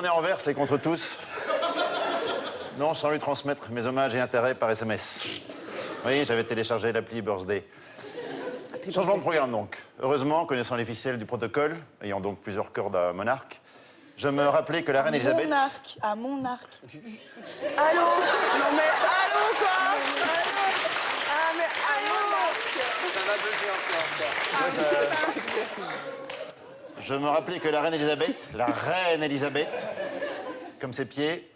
envers et contre tous. Non, sans lui transmettre mes hommages et intérêts par SMS. Oui, j'avais téléchargé l'appli Birthday. Changement de programme donc. Heureusement, connaissant les ficelles du protocole, ayant donc plusieurs cordes à mon arc, je me rappelais que la reine Elisabeth... Mon arc, à mon arc. Allô? Non mais allô quoi? Ah mais allô? Ça va buzzer encore. Je me rappelais que la reine Elisabeth, comme ses pieds,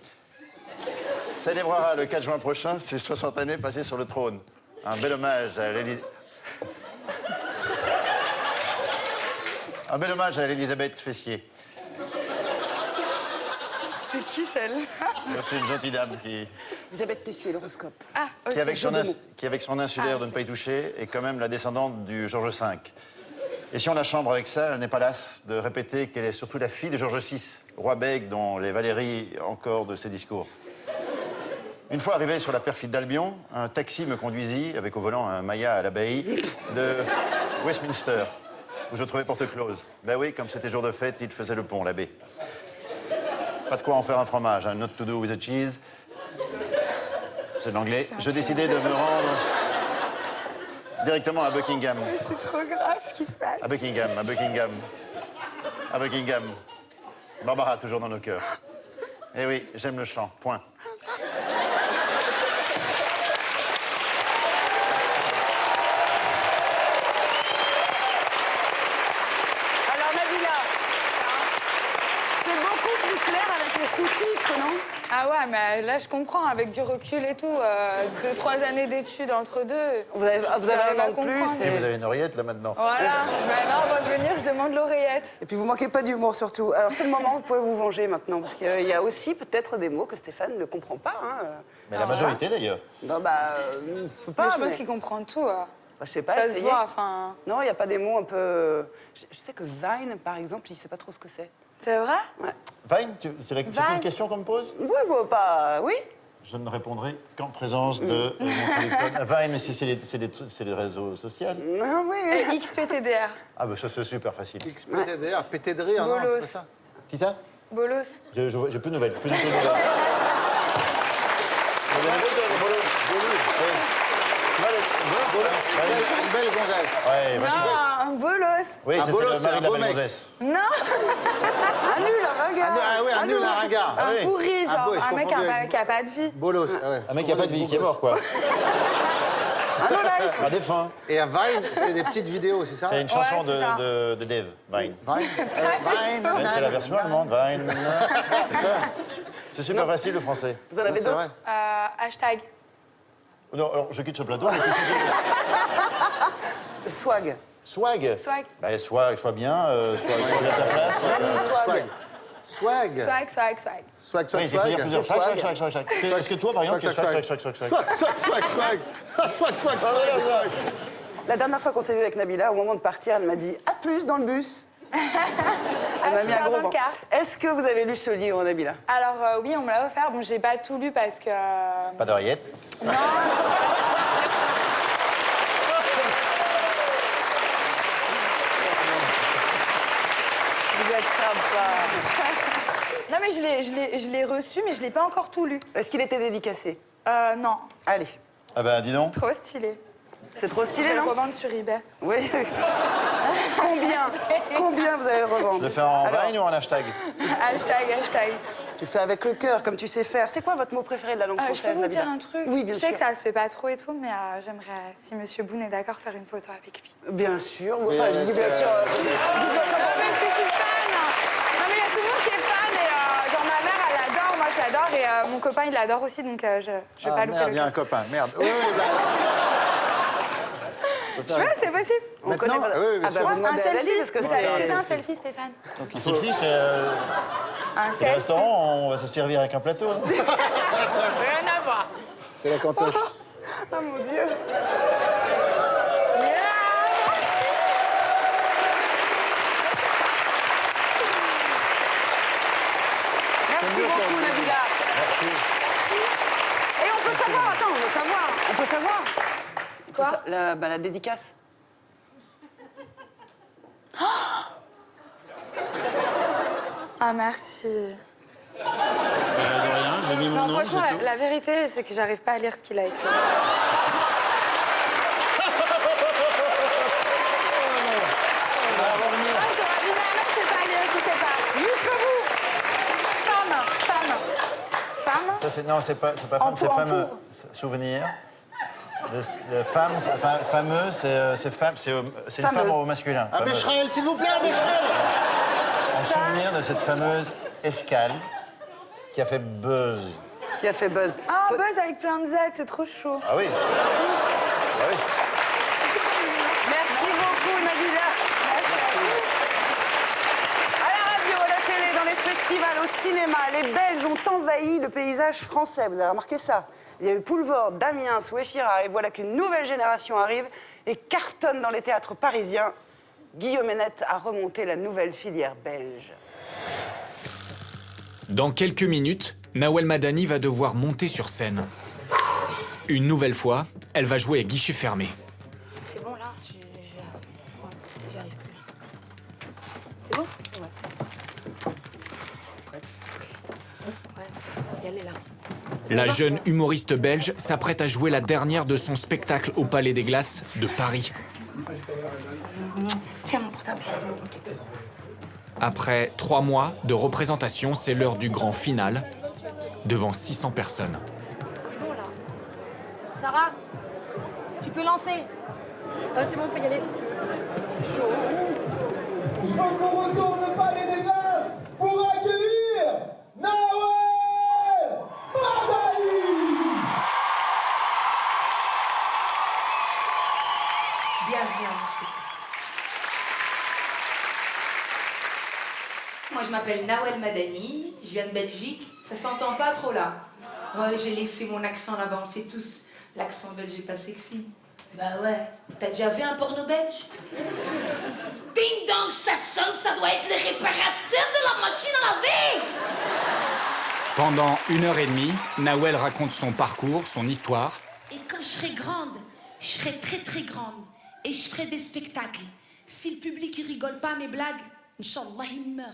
célébrera le 4 juin prochain ses 60 années passées sur le trône. Un bel hommage à l'Elisabeth Fessier. C'est qui celle-là? C'est une gentille dame qui... Elisabeth Tessier, l'horoscope. Ah, ok. Qui, avec son insulaire de ne pas y toucher, est quand même la descendante du Georges V. Et si on la chambre avec ça, elle n'est pas lasse de répéter qu'elle est surtout la fille de Georges VI, roi bègue dont les Valéries encore de ses discours. Une fois arrivé sur la perfide d'Albion, un taxi me conduisit, avec au volant un Maya à l'abbaye, de Westminster, où je trouvais porte close. Ben oui, comme c'était jour de fête, il faisait le pont, l'abbé. Pas de quoi en faire un fromage, un not to do with a cheese. C'est de l'anglais. Je décidai de me rendre directement à Buckingham. Mais c'est trop grave ce qui se passe. À Buckingham. Barbara, toujours dans nos cœurs. Eh oui, j'aime le chant, point. Alors, Nabila, c'est beaucoup plus clair avec les sous-titres, non? Ah ouais, mais là je comprends, avec du recul et tout, 2-3 années d'études entre deux. Vous avez un an de plus. Et vous avez une oreillette, là, maintenant. Voilà, maintenant avant de venir, je demande l'oreillette. Et puis vous manquez pas d'humour surtout. Alors c'est le moment où vous pouvez vous venger maintenant, parce qu'il y a aussi peut-être des mots que Stéphane ne comprend pas. Hein. Mais la majorité, d'ailleurs. Non, je sais pas. Mais je pense qu'il comprend tout. Je sais pas, ça essayez. se voit, enfin... Non, il n'y a pas des mots un peu... Je sais que Vine, par exemple, il ne sait pas trop ce que c'est. C'est vrai? Ouais. Vine, c'est une question qu'on me pose? Oui, bon, pas... Oui. Je ne répondrai qu'en présence de mon producteur. Vine, c'est les réseaux sociaux. Ah oui. Et XPTDR. Ah bah ça, c'est super facile. XPTDR, pété de rire, non, c'est pas ça. Qui ça? Bolos. J'ai plus de nouvelles, plus du tout de nouvelles. Une belle gonzesse. Ouais, Non, un bolos. oui, c'est bolos, le mari c'est un de la beau belle mec. gonzesse. Non. Un nul, un ringard. Ah oui, un nul, un ringard. Ah oui. Un pourri, Ah, genre je un mec confondais. qui a pas de vie. Bolos, ah ouais. Un mec qui n'a pas de vie, qui est mort, quoi. Un défunt. Et un Vine, c'est des petites vidéos, c'est ça? C'est une chanson c'est ça. de Dave, Vine. Vine. Vine. Ouais, c'est la version allemande, Vine. C'est ça. C'est super facile, le français. Vous en avez c'est d'autres? vrai. Hashtag. Non, alors, je quitte ce plateau. mais Swag. Swag. Swag. Bah, sois bien, sois à ta place. Swag. Swag. Swag, swag, swag. Swag, Oui, il faut dire plusieurs. C'est swag. Swag. Est-ce que toi, par exemple, tu es swag? Swag. La dernière fois qu'on s'est vu avec Nabila, au moment de partir, elle m'a dit « À plus dans le bus ». Elle m'a mis un gros dans le vent. car. Est-ce que vous avez lu ce livre, Nabila? Alors oui, on me l'a offert. Bon, j'ai pas tout lu parce que... Pas d'oreillette. Non. Vous êtes sympa. Non, mais je l'ai reçu, mais je l'ai pas encore tout lu. Est-ce qu'il était dédicacé? Non. Allez. Ah ben, dis donc. Trop stylé. C'est trop Je stylé, vais le non? revendre sur eBay. Oui. Combien vous allez le revendre? Je le fais en Vine ou en hashtag? Hashtag. Tu fais avec le cœur, comme tu sais faire. C'est quoi votre mot préféré de la langue française, Je peux vous Nabila? dire un truc? Oui, bien Je sûr. sais que ça se fait pas trop et tout, mais j'aimerais, si Monsieur Boone est d'accord, faire une photo avec lui. Bien sûr. Enfin, je dis bien sûr. Non, parce que je suis fan. Non, mais il y a tout le monde qui est fan et genre ma mère, elle adore. Moi, je j'adore et mon copain il l'adore aussi donc je vais pas louper merde, le il y a un casting. copain, merde. Oui, Je vois, c'est possible. On connaît pas. Oui, bien sûr. Un selfie, parce que c'est un selfie, Stéphane. Un selfie, c'est Un le selfie. restaurant, on va se servir avec un plateau. Hein. Rien à voir. C'est la cantoche. Oh mon Dieu. Merci beaucoup, Nabila. Merci. Et on peut savoir, attends, on peut savoir. Quoi La dédicace. Ah merci. De rien, j'ai mis mon Non nom. franchement, c'est tout. la vérité, c'est que j'arrive pas à lire ce qu'il a écrit. Ah, j'aurais dit, mais je sais pas lire, je sais pas. Jusqu'au bout. Femme. Ça, non, c'est pas En femme, c'est pour, en fameux. pour. Souvenir. De femme, fameux, c'est une femme au masculin. Ah, Fameuse. Becherel, s'il vous plaît, Becherel. En souvenir de cette fameuse escale qui a fait buzz. Qui a fait buzz. Ah, buzz avec plein de Z, c'est trop chaud. Ah oui. Ah oui. Merci beaucoup, Nabila. À la radio, à la télé, dans les festivals, au cinéma, les Belges ont envahi le paysage français. Vous avez remarqué ça? Il y a eu Poulvord, Damiens, Wéchira, et voilà qu'une nouvelle génération arrive et cartonne dans les théâtres parisiens. Guillaume Hénette a remonté la nouvelle filière belge. Dans quelques minutes, Nawel Madani va devoir monter sur scène. Une nouvelle fois, elle va jouer à guichet fermé. C'est bon là, j'y arrive plus. C'est bon? Ouais. Ouais, y aller là. La jeune humoriste belge s'apprête à jouer la dernière de son spectacle au Palais des Glaces de Paris. Tiens mon portable. Après 3 mois de représentation, c'est l'heure du grand final, devant 600 personnes. C'est bon là. Sarah, tu peux lancer. Ah, c'est bon, on peut y aller. Je veux qu'on retourne le Palais des Glaces pour accueillir Nawel Madani. Bienvenue à mon spectacle. Moi, je m'appelle Nawel Madani, je viens de Belgique. Ça s'entend pas trop là. Ouais, j'ai laissé mon accent là-bas, on sait tous. L'accent belge est pas sexy. Bah ouais. T'as déjà vu un porno belge? Ding dong, ça sonne, ça doit être le réparateur de la machine à laver! Pendant 1h30, Nawel raconte son parcours, son histoire. Et quand je serai grande, je serai très très grande. Et je ferai des spectacles. Si le public il rigole pas à mes blagues, Inch'Allah, il meurt.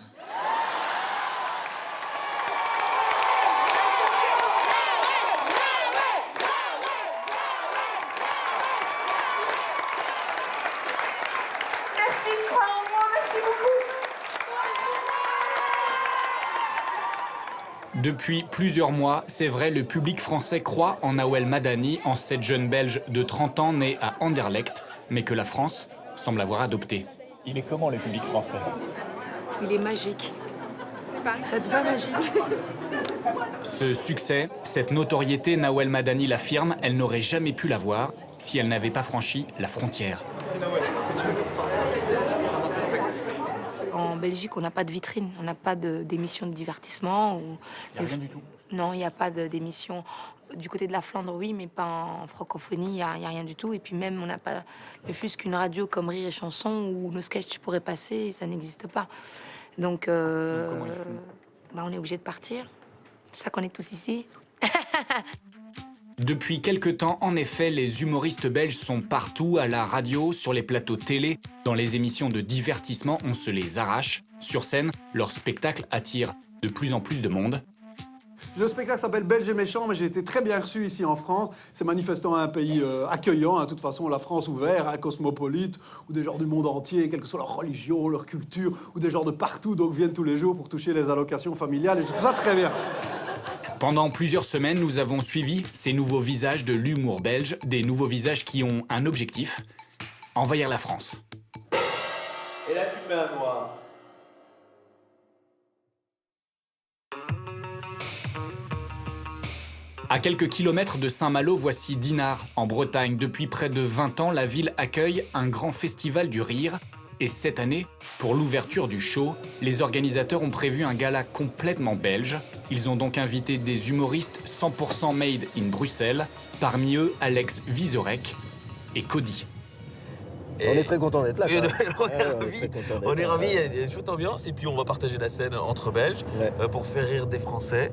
Merci de croire en moi, merci beaucoup. Depuis plusieurs mois, c'est vrai, le public français croit en Nawel Madani, en cette jeune Belge de 30 ans née à Anderlecht, mais que la France semble avoir adopté. Il est comment le public français? Il est magique. C'est pas ça te va magique. Ce succès, cette notoriété, Nawel Madani l'affirme, elle n'aurait jamais pu l'avoir si elle n'avait pas franchi la frontière. En Belgique, on n'a pas de vitrine, on n'a pas d'émission de divertissement. Il n'y a rien du tout. Non, il n'y a pas d'émission. Du côté de la Flandre, oui, mais pas en francophonie, il n'y a rien du tout. Et puis même, on n'a pas ne fût-ce qu'une radio comme Rire et Chanson où nos sketchs pourraient passer, ça n'existe pas. Donc, on est obligé de partir. C'est pour ça qu'on est tous ici. Depuis quelque temps, en effet, les humoristes belges sont partout, à la radio, sur les plateaux télé, dans les émissions de divertissement, on se les arrache. Sur scène, leur spectacle attire de plus en plus de monde. Le spectacle s'appelle Belge et méchant, mais j'ai été très bien reçu ici en France. C'est manifestement un pays accueillant, hein, de toute façon, la France ouverte, un cosmopolite, où des gens du monde entier, quelle que soit leur religion, leur culture, ou des gens de partout, donc viennent tous les jours pour toucher les allocations familiales, et je trouve ça très bien. Pendant plusieurs semaines, nous avons suivi ces nouveaux visages de l'humour belge, des nouveaux visages qui ont un objectif, envahir la France. Et là, tu mets un noir. À quelques kilomètres de Saint-Malo, voici Dinard, en Bretagne. Depuis près de 20 ans, la ville accueille un grand festival du rire. Et cette année, pour l'ouverture du show, les organisateurs ont prévu un gala complètement belge. Ils ont donc invité des humoristes 100% made in Bruxelles, parmi eux Alex Vizorek et Cody. On est très content d'être là. On est ravis, il y a une chouette ambiance et puis on va partager la scène entre Belges pour faire rire des Français,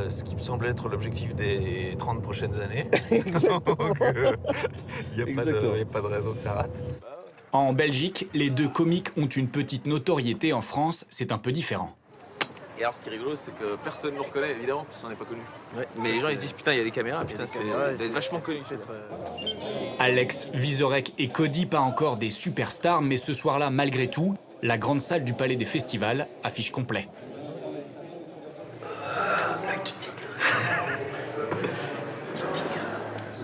ce qui me semble être l'objectif des 30 prochaines années. Donc il n'y a pas de raison que ça rate. En Belgique, les deux comiques ont une petite notoriété. En France, c'est un peu différent. Et alors ce qui est rigolo, c'est que personne ne nous reconnaît évidemment, parce qu'on n'est pas connus. Mais les gens ils se disent putain il y a des caméras, putain c'est d'être vachement connu. Alex Vizorek et Cody, pas encore des superstars, mais ce soir-là, malgré tout, la grande salle du Palais des Festivals affiche complet.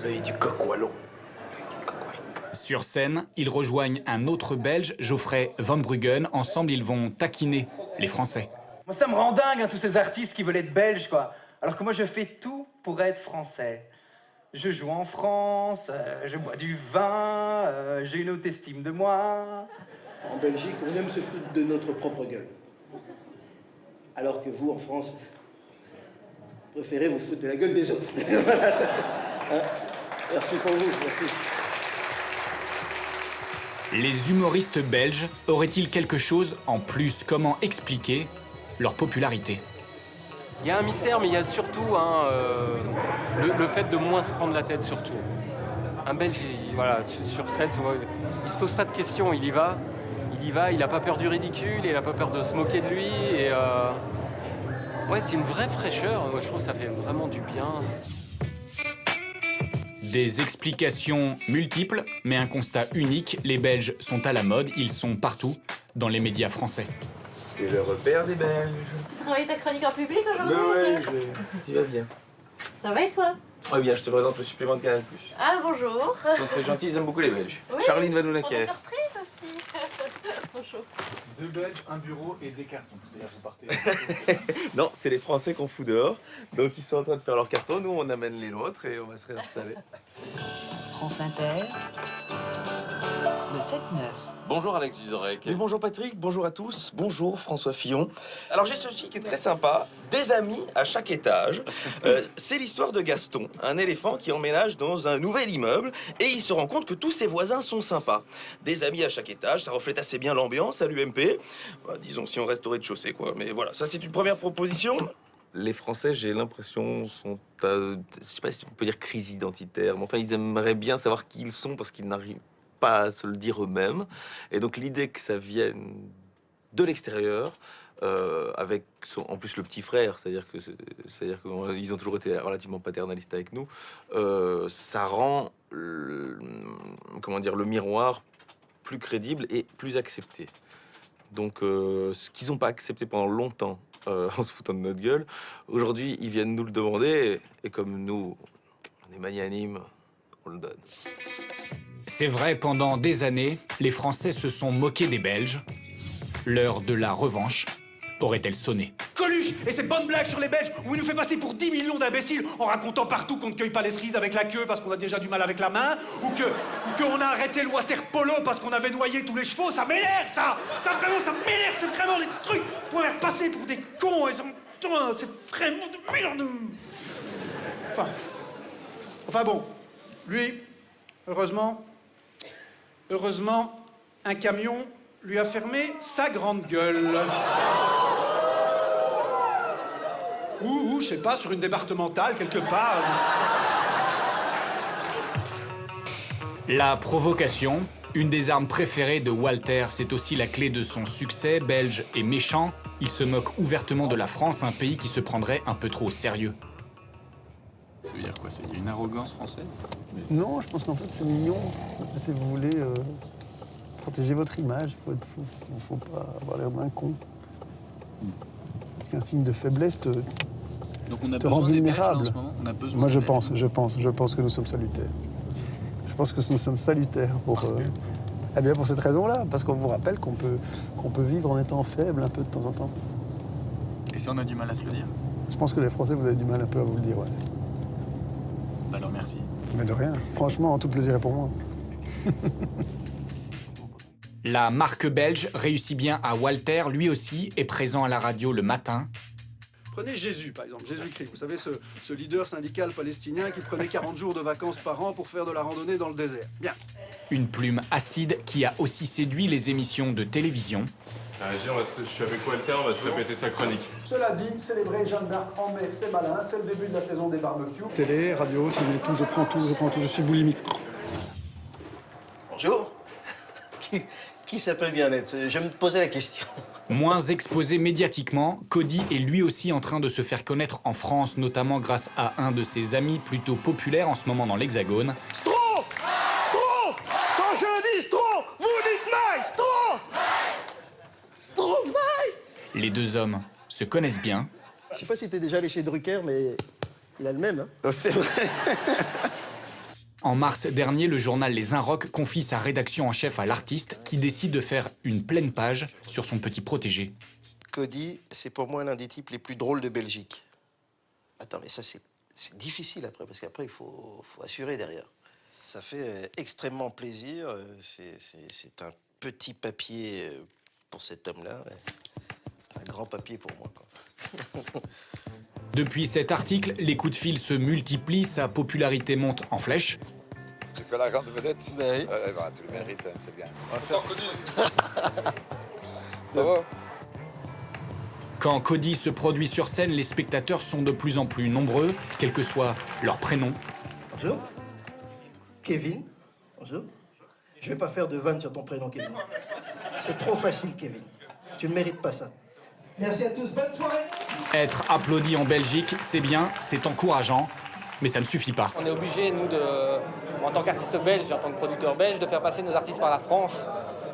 L'œil du coq wallon. Sur scène, ils rejoignent un autre Belge, Geoffrey Van Bruggen. Ensemble, ils vont taquiner les Français. Moi, ça me rend dingue, hein, tous ces artistes qui veulent être belges, quoi. Alors que moi, je fais tout pour être français. Je joue en France, je bois du vin, j'ai une haute estime de moi. En Belgique, on aime se foutre de notre propre gueule. Alors que vous, en France, vous préférez vous foutre de la gueule des autres. Voilà. Hein? Merci pour vous, merci. Les humoristes belges auraient-ils quelque chose en plus? Comment expliquer leur popularité? Il y a un mystère, mais il y a surtout le fait de moins se prendre la tête, surtout. Un Belge, voilà, sur scène, il se pose pas de questions, il y va, il n'a pas peur du ridicule, il n'a pas peur de se moquer de lui. Et ouais, c'est une vraie fraîcheur, moi je trouve que ça fait vraiment du bien. Des explications multiples, mais un constat unique. Les Belges sont à la mode, ils sont partout dans les médias français. C'est le repère des Belges. Tu travailles ta chronique en public aujourd'hui? Oui, tu vas bien. Ça va et toi? Ah bien, je te présente le supplément de Canal+. Ah bonjour. Ils sont très gentils, ils aiment beaucoup les Belges. Oui, Charline pour Vanounaker. des surprises aussi. Bonjour. 2 Belges, un bureau et des cartons. C'est-à-dire vous partez. Non, c'est les Français qu'on fout dehors. Donc ils sont en train de faire leurs cartons, nous on amène les nôtres et on va se réinstaller. France Inter, le 7-9. Bonjour Alex Vizorek. Oui, bonjour Patrick, bonjour à tous, bonjour François Fillon. Alors j'ai ceci qui est très sympa, des amis à chaque étage. C'est l'histoire de Gaston, un éléphant qui emménage dans un nouvel immeuble et il se rend compte que tous ses voisins sont sympas. Des amis à chaque étage, ça reflète assez bien l'ambiance à l'UMP. Enfin, disons si on reste au rez-de-chaussée quoi, mais voilà, ça c'est une première proposition. Les Français, j'ai l'impression, sont je sais pas si on peut dire crise identitaire, mais enfin ils aimeraient bien savoir qui ils sont parce qu'ils n'arrivent pas à se le dire eux-mêmes. Et donc l'idée que ça vienne de l'extérieur, avec en plus le petit frère, c'est-à-dire qu'ils ont toujours été relativement paternalistes avec nous, ça rend comment dire, le miroir plus crédible et plus accepté. Donc ce qu'ils n'ont pas accepté pendant longtemps en se foutant de notre gueule, aujourd'hui ils viennent nous le demander et comme nous on est magnanime, on le donne. C'est vrai, pendant des années, les Français se sont moqués des Belges. L'heure de la revanche aurait-elle sonné? Coluche et ses bonnes blagues sur les Belges où il nous fait passer pour 10 millions d'imbéciles en racontant partout qu'on ne cueille pas les cerises avec la queue parce qu'on a déjà du mal avec la main ou qu'on a arrêté le water polo parce qu'on avait noyé tous les chevaux. Ça m'énerve, ça! Ça vraiment, ça m'énerve! C'est vraiment des trucs pour faire passer pour des cons et c'est vraiment de merde. Enfin bon, lui, heureusement, un camion lui a fermé sa grande gueule. Ou, je sais pas, sur une départementale, quelque part. La provocation, une des armes préférées de Walter, c'est aussi la clé de son succès. Belge et méchant, il se moque ouvertement de la France, un pays qui se prendrait un peu trop au sérieux. Ça veut dire quoi? Il y a une arrogance française? Non, je pense qu'en fait c'est mignon. Si vous voulez protéger votre image, faut pas avoir l'air d'un con. C'est un signe de faiblesse te rend vulnérable. On a besoin Moi je pense que nous sommes salutaires. Je pense que nous sommes salutaires pour cette raison-là, parce qu'on vous rappelle qu'on peut vivre en étant faible un peu de temps en temps. Et si on a du mal à se le dire? Je pense que les Français, vous avez du mal un peu à vous le dire, ouais. Bah alors merci. Mais de rien. Franchement, tout plaisir est pour moi. La marque belge réussit bien à Walter, lui aussi est présent à la radio le matin. Prenez Jésus, par exemple, Jésus-Christ. Vous savez, ce leader syndical palestinien qui prenait 40 jours de vacances par an pour faire de la randonnée dans le désert. Bien. Une plume acide qui a aussi séduit les émissions de télévision. Je suis avec Walter, on va se répéter sa chronique. Cela dit, célébrer Jeanne d'Arc en mai, c'est malin. C'est le début de la saison des barbecues. Télé, radio, ciné, tout, je prends tout, je suis boulimique. Bonjour. Qui ça peut bien être? Je me posais la question. Moins exposé médiatiquement, Cody est lui aussi en train de se faire connaître en France, notamment grâce à un de ses amis plutôt populaire en ce moment dans l'Hexagone. Stro! Stro! Quand je dis Stro, vous dites Maï! Stro! Stro Maï! Les deux hommes se connaissent bien. Je sais pas si t'es déjà allé chez Drucker, mais il a le même, hein? C'est vrai. En mars dernier, le journal Les Inrocks confie sa rédaction en chef à l'artiste qui décide de faire une pleine page sur son petit protégé. Cody, c'est pour moi l'un des types les plus drôles de Belgique. Attends, mais ça, c'est difficile après, parce qu'après, il faut assurer derrière. Ça fait extrêmement plaisir. C'est un petit papier pour cet homme-là. C'est un grand papier pour moi, quoi. Depuis cet article, les coups de fil se multiplient, sa popularité monte en flèche. Tu fais la grande vedette? Ben oui. Tu le mérites, hein, c'est bien. Sans Cody. Ça va? Quand Cody se produit sur scène, les spectateurs sont de plus en plus nombreux, quel que soit leur prénom. Bonjour. Kevin. Bonjour. Je vais pas faire de vanne sur ton prénom, Kevin. C'est trop facile, Kevin. Tu ne mérites pas ça. Merci à tous, bonne soirée. Être applaudi en Belgique, c'est bien, c'est encourageant, mais ça ne suffit pas. On est obligé, nous, en tant qu'artistes belges, en tant que producteurs belges, de faire passer nos artistes par la France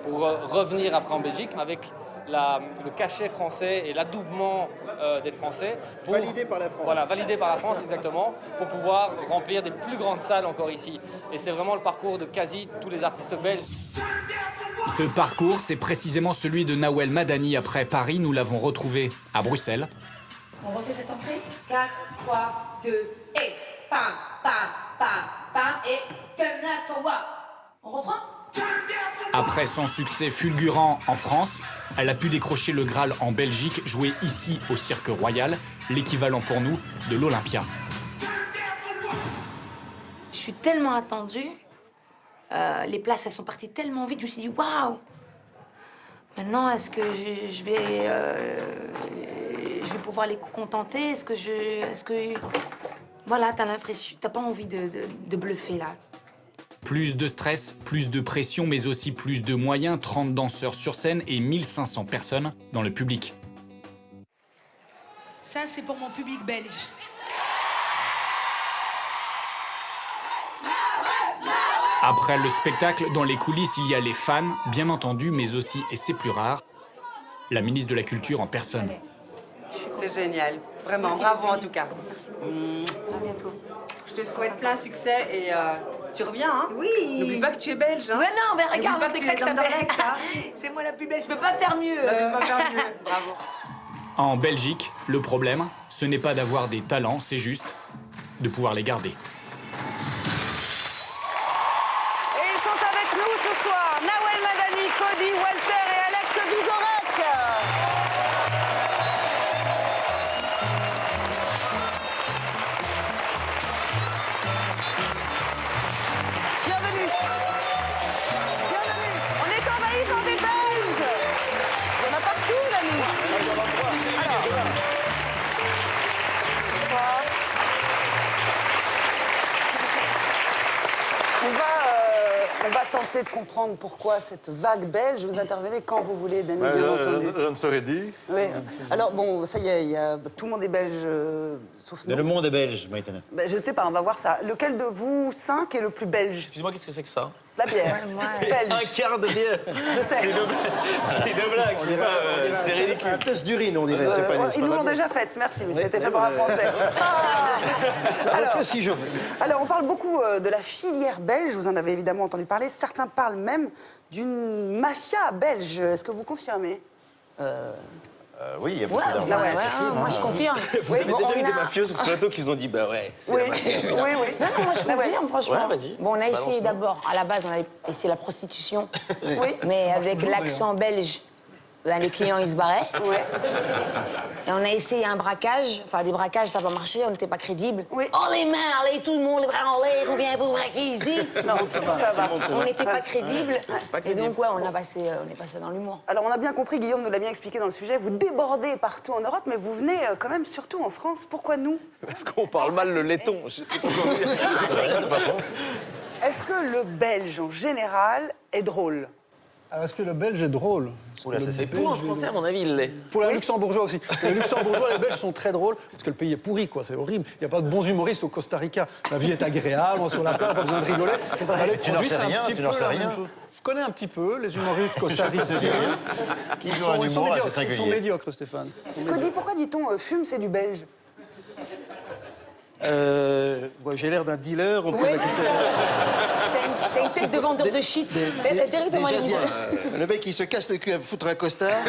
pour revenir après en Belgique avec le cachet français et l'adoubement des Français. Validé par la France. Voilà, validé par la France, exactement, pour pouvoir remplir des plus grandes salles encore ici. Et c'est vraiment le parcours de quasi tous les artistes belges. Ce parcours, c'est précisément celui de Nawel Madani après Paris. Nous l'avons retrouvé à Bruxelles. On refait cette entrée. 4, 3, 2, et pam, pam, pam, pam, et turn up for what? On reprend? Après son succès fulgurant en France, elle a pu décrocher le Graal en Belgique, jouer ici au Cirque Royal, l'équivalent pour nous de l'Olympia. Je suis tellement attendue. Les places, elles sont parties tellement vite. Je me suis dit, waouh! Maintenant, est-ce que je vais pouvoir les contenter? Est-ce que... Voilà, t'as l'impression... T'as pas envie de bluffer, là. Plus de stress, plus de pression, mais aussi plus de moyens. 30 danseurs sur scène et 1500 personnes dans le public. Ça, c'est pour mon public belge. Après le spectacle, dans les coulisses, il y a les fans, bien entendu, mais aussi, et c'est plus rare, la ministre de la Culture en personne. C'est génial. Vraiment, bravo en tout cas. Merci beaucoup. À bientôt. Je te souhaite plein succès et tu reviens, hein? Oui. N'oublie pas que tu es belge, hein? Ouais, non, mais regarde, N'oublie pas c'est que tu que es ça s'appelle. d'Anderlecht, hein? C'est moi la plus belle, je peux pas faire mieux. Là, tu peux pas faire mieux. Bravo. En Belgique, le problème, ce n'est pas d'avoir des talents, c'est juste de pouvoir les garder. Et ils sont avec nous ce soir. Nawel Madani, Cody, Walter et Alex Vizorek. Bienvenue. Bienvenue. On est envahi par des Belges. Il y en a partout, l'ami. Alors. Bonsoir. On va tenter de comprendre pourquoi cette vague belge. Vous intervenez quand vous voulez, Dany, bien entendu. Je ne saurais dire. Oui. Alors, bon, ça y est, tout le monde est belge, sauf nous. Le monde est belge, maintenant. Ben, je ne sais pas, on va voir ça. Lequel de vous 5 est le plus belge? Excuse-moi, qu'est-ce que c'est que ça? La bière. Belge. Un quart de bière. Je sais. C'est une blague, je sais pas, c'est ridicule. Un test d'urine, on dirait. C'est pas Ils nous l'ont déjà faite, merci, mais c'était fait par un Français. Alors, si je veux. Alors, on parle beaucoup de la filière belge, vous en avez évidemment entendu parler. Certains parlent même d'une mafia belge. Est-ce que vous confirmez? Oui, il y a beaucoup d'argent. Moi, je confirme. Vous avez déjà eu des mafieux sur ce plateau qui vous ont dit, bah ouais, c'est la mafia. Non, moi, je confirme, franchement. Ouais, vas-y. Bon, on a essayé Balance-moi. d'abord, à la base, on a essayé la prostitution. Mais avec l'accent belge, ben, les clients, ils se barraient. Et on a essayé un braquage. Enfin, des braquages, ça n'a pas marché, on n'était pas crédibles. Oh, les mains, allez, tout le monde, les bras en l'air, on vient vous braquer ici. On n'était pas crédibles. Et donc, ouais, on est passé dans l'humour. Alors, on a bien compris, Guillaume nous l'a bien expliqué dans le sujet, vous débordez partout en Europe, mais vous venez quand même surtout en France. Pourquoi nous? Parce qu'on parle mal le laiton. Je sais pas comment dire. Est-ce que le belge, en général, est drôle? Alors, est-ce que le belge est drôle? C'est pour un Français, à mon avis, il l'est. Pour les luxembourgeois aussi. Les luxembourgeois, les belges sont très drôles, parce que le pays est pourri, quoi. C'est horrible. Il n'y a pas de bons humoristes au Costa Rica. La vie est agréable, on est sur la plage, pas besoin de rigoler. C'est vrai. Les Tu n'en produits, sais c'est un rien, petit tu peu n'en sais la rien. même chose. Je connais un petit peu les humoristes costariciens. Qui jouent un humour assez singulier. Ils sont médiocres, Stéphane. Pourquoi dit-on fume, c'est du belge? J'ai l'air d'un dealer. Oui, c'est ça. T'as une tête de vendeur de shit. T'as directement les muscles. Le mec, il se casse le cul à foutre un costard.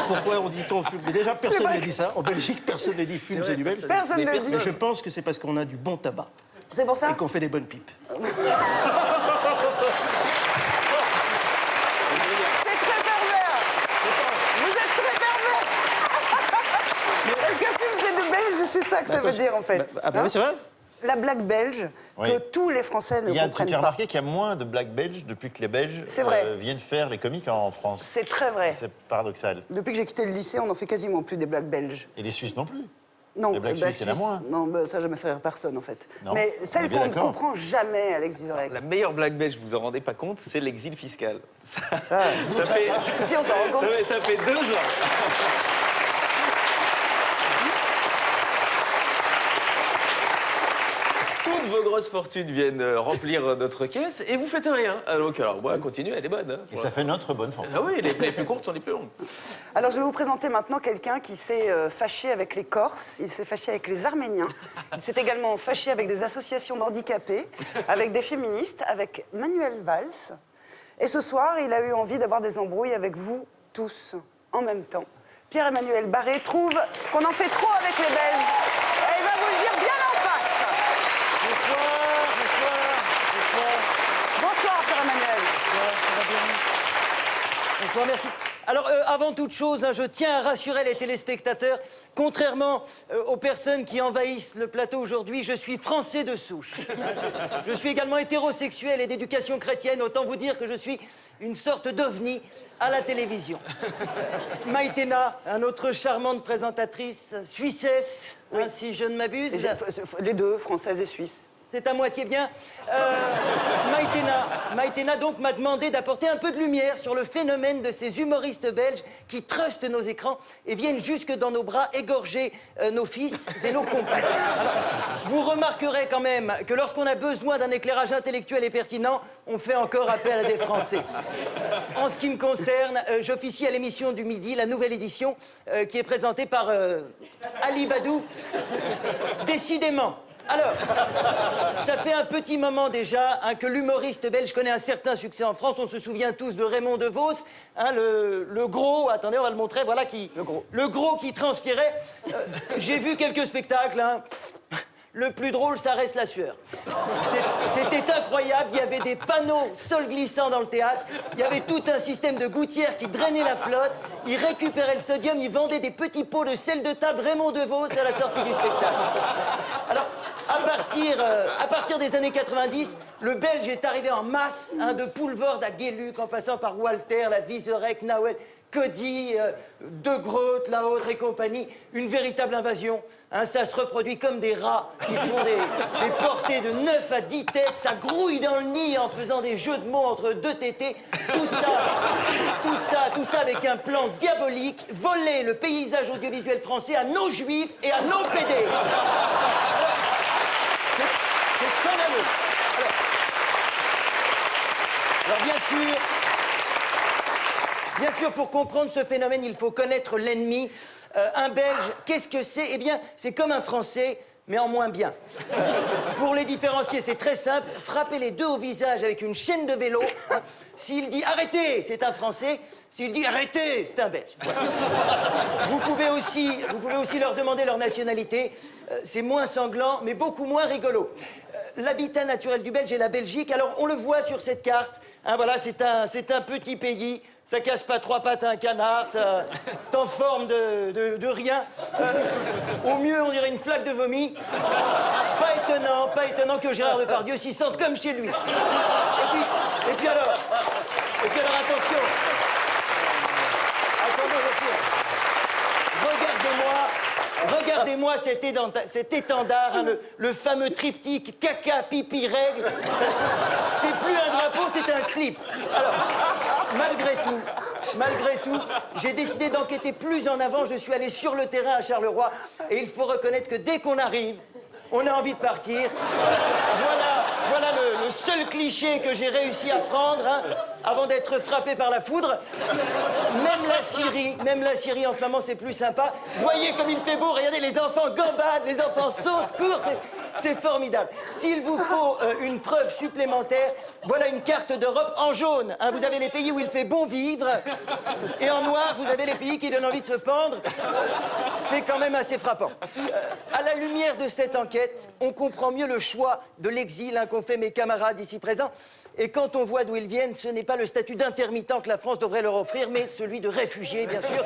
Pourquoi on dit-on fume? Mais déjà, personne ne dit ça. En Belgique, personne ne dit fume, c'est du belge. Personne ne le dit. Mais je pense que c'est parce qu'on a du bon tabac. C'est pour ça? Et qu'on fait des bonnes pipes. C'est très pervers. Vous êtes très pervers. Est-ce que fume, c'est de belge? C'est ça que ça veut dire, en fait. Ah bah oui, c'est vrai. La blague belge que tous les Français ne comprennent Tu as pas. remarqué qu'il y a moins de blagues belges depuis que les Belges viennent faire les comiques en France. C'est très vrai. C'est paradoxal. Depuis que j'ai quitté le lycée, on n'en fait quasiment plus des blagues belges. Et les Suisses non plus. Non, les blagues suisses, il y en a moins. Non, ça n'a jamais fait rire personne, en fait. Non, mais on est celle bien qu'on ne d'accord. comprend jamais, Alex Vizorek. La meilleure blague belge, vous en rendez pas compte, c'est l'exil fiscal. Ça fait... Si, on s'en rend compte. Non, mais ça fait 2 ans. Toutes vos grosses fortunes viennent remplir notre caisse et vous faites rien. Donc, alors, moi, continuez, elle est bonne. Hein, et ça fait notre bonne fortune. Ah oui, les plus courtes sont les plus longues. Alors, je vais vous présenter maintenant quelqu'un qui s'est fâché avec les Corses, il s'est fâché avec les Arméniens, il s'est également fâché avec des associations d'handicapés, avec des féministes, avec Manuel Valls. Et ce soir, il a eu envie d'avoir des embrouilles avec vous tous, en même temps. Pierre-Emmanuel Barré trouve qu'on en fait trop avec les Belges. Et il va vous le dire bien en face. Bonsoir, Pierre-Emmanuel. Bonsoir, merci. Alors, avant toute chose, je tiens à rassurer les téléspectateurs. Contrairement aux personnes qui envahissent le plateau aujourd'hui, je suis français de souche. Je suis également hétérosexuel et d'éducation chrétienne. Autant vous dire que je suis une sorte d'ovni à la télévision. Maïtena, une autre charmante présentatrice, suissesse, si je ne m'abuse. Les deux, française et suisse. C'est à moitié bien. Maïtena donc m'a demandé d'apporter un peu de lumière sur le phénomène de ces humoristes belges qui trustent nos écrans et viennent jusque dans nos bras égorger nos fils et nos compagnes. Alors, vous remarquerez quand même que lorsqu'on a besoin d'un éclairage intellectuel et pertinent, on fait encore appel à des Français. En ce qui me concerne, j'officie à l'émission du midi, la nouvelle édition, qui est présentée par Ali Badou. Décidément. Alors, ça fait un petit moment déjà que l'humoriste belge connaît un certain succès en France. On se souvient tous de Raymond DeVos, le gros, attendez, on va le montrer, voilà, le gros qui transpirait. J'ai vu quelques spectacles, Le plus drôle, ça reste la sueur. C'était incroyable, il y avait des panneaux sol glissant dans le théâtre, il y avait tout un système de gouttières qui drainait la flotte, ils récupéraient le sodium, ils vendaient des petits pots de sel de table Raymond DeVos à la sortie du spectacle. Alors, à partir des années 90, le Belge est arrivé en masse, de Poulvord à Gueluc, en passant par Walter, la Vizorek, Nauel, Cody, De Groot, La Autre et compagnie. Une véritable invasion. Ça se reproduit comme des rats. Ils font des portées de 9 à 10 têtes. Ça grouille dans le nid en faisant des jeux de mots entre deux tétés. Tout ça avec un plan diabolique. Voler le paysage audiovisuel français à nos juifs et à nos pédés. C'est scandaleux. Alors bien sûr, pour comprendre ce phénomène, il faut connaître l'ennemi. Un Belge, qu'est-ce que c'est? Eh bien, c'est comme un Français, mais en moins bien. Pour les différencier, c'est très simple. Frappez les deux au visage avec une chaîne de vélo. Hein. S'il dit arrêtez, c'est un Français. S'il dit arrêtez, c'est un Belge. Voilà. Vous pouvez aussi leur demander leur nationalité. C'est moins sanglant, mais beaucoup moins rigolo. L'habitat naturel du Belge est la Belgique. Alors, on le voit sur cette carte. Hein, voilà, c'est un petit pays. Ça casse pas trois pattes à un canard. C'est en forme de rien. Au mieux, on dirait une flaque de vomi. Pas étonnant que Gérard Depardieu s'y sente comme chez lui. Et puis alors, attention. Attendez, monsieur. Regardez-moi cet étendard, hein, le fameux triptyque caca, pipi, règle. C'est plus un drapeau, c'est un slip. Alors, malgré tout, j'ai décidé d'enquêter plus en avant. Je suis allé sur le terrain à Charleroi. Et il faut reconnaître que dès qu'on arrive, on a envie de partir. Voilà le seul cliché que j'ai réussi à prendre, hein, avant d'être frappé par la foudre. Même la Syrie en ce moment, c'est plus sympa. Voyez comme il fait beau, regardez, les enfants gambadent, les enfants sautent, courent, c'est formidable. S'il vous faut une preuve supplémentaire, voilà une carte d'Europe en jaune. Hein, vous avez les pays où il fait bon vivre, et en noir, vous avez les pays qui donnent envie de se pendre. C'est quand même assez frappant. À la lumière de cette enquête, on comprend mieux le choix de l'exil, hein, qu'ont fait mes camarades ici présents. Et quand on voit d'où ils viennent, ce n'est pas le statut d'intermittent que la France devrait leur offrir, mais celui de réfugiés, bien sûr.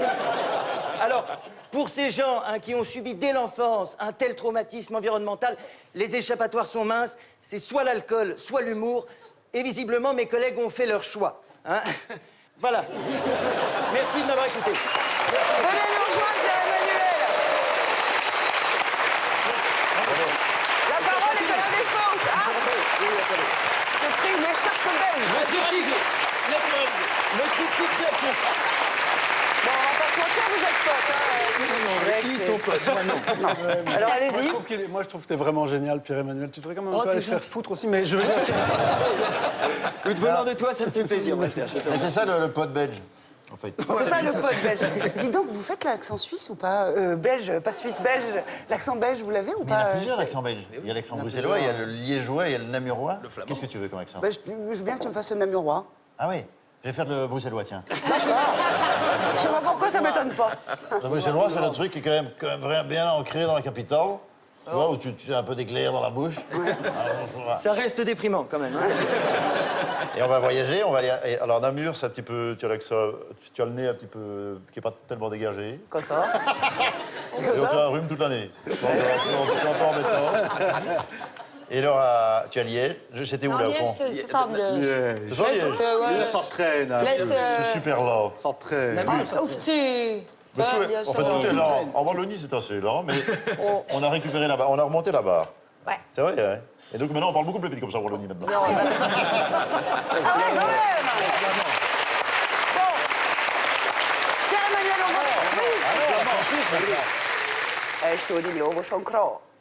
Alors, pour ces gens, hein, qui ont subi dès l'enfance un tel traumatisme environnemental, les échappatoires sont minces. C'est soit l'alcool, soit l'humour. Et visiblement, mes collègues ont fait leur choix. Hein. Voilà. Merci de m'avoir écouté. Merci. Venez nous rejoindre, Pierre-Emmanuel. La parole est à la défense. Ah, j'ai pris une écharpe belge. Le triptyque classique. Bon, on va pas se mentir, vous êtes potes. Hein. Ils sont potes, moi non. Alors allez-y. Moi je trouve que t'es vraiment génial, Pierre-Emmanuel. Tu devrais quand même un peu aller te faire foutre aussi, mais je veux dire... Venant de toi, ça me fait plaisir. Et c'est ça le pote belge, en fait. C'est ça le pote belge. Dis donc, vous faites l'accent suisse ou pas? Belge, pas suisse, belge. L'accent belge, vous l'avez ou Mais il y en pas? a plusieurs accents belges. Il y a l'accent bruxellois, il y a le liégeois, il y a le namurois. Qu'est-ce que tu veux comme accent? Bah, je veux bien que tu me fasses le namurois. Ah oui, je vais faire le bruxellois, tiens. D'accord. Je sais pas pourquoi ça m'étonne pas. Le bruxellois, c'est le truc qui est quand même vraiment bien ancré dans la capitale. Tu vois, où tu as un peu d'éclair dans la bouche. Ça reste déprimant, quand même. Hein. Et on va voyager, on va aller... Alors, Namur, c'est un petit peu... Tu as le nez un petit peu... qui n'est pas tellement dégagé. Comme ça. Et donc, tu as un rhume toute l'année. Tu es un peu embêtant. Et alors, tu as Liège. C'était où, là, au fond? C'est ça, Liège. C'est ça, Liège? Ouais. Ça traîne. Laisse, C'est super là. Ça traîne. Ouf, tu... En fait, tout est lent. En Wallonie, c'est assez lent, mais on a récupéré la barre. On a remonté la barre. Ouais. C'est vrai, hein? Et donc, maintenant, on parle beaucoup plus vite comme ça en Wallonie, maintenant. Ah ouais, quand même. Bon. Pierre-Emmanuel, on va... Oui. L'accent suisse, maintenant. Je te dis, on va chancrer.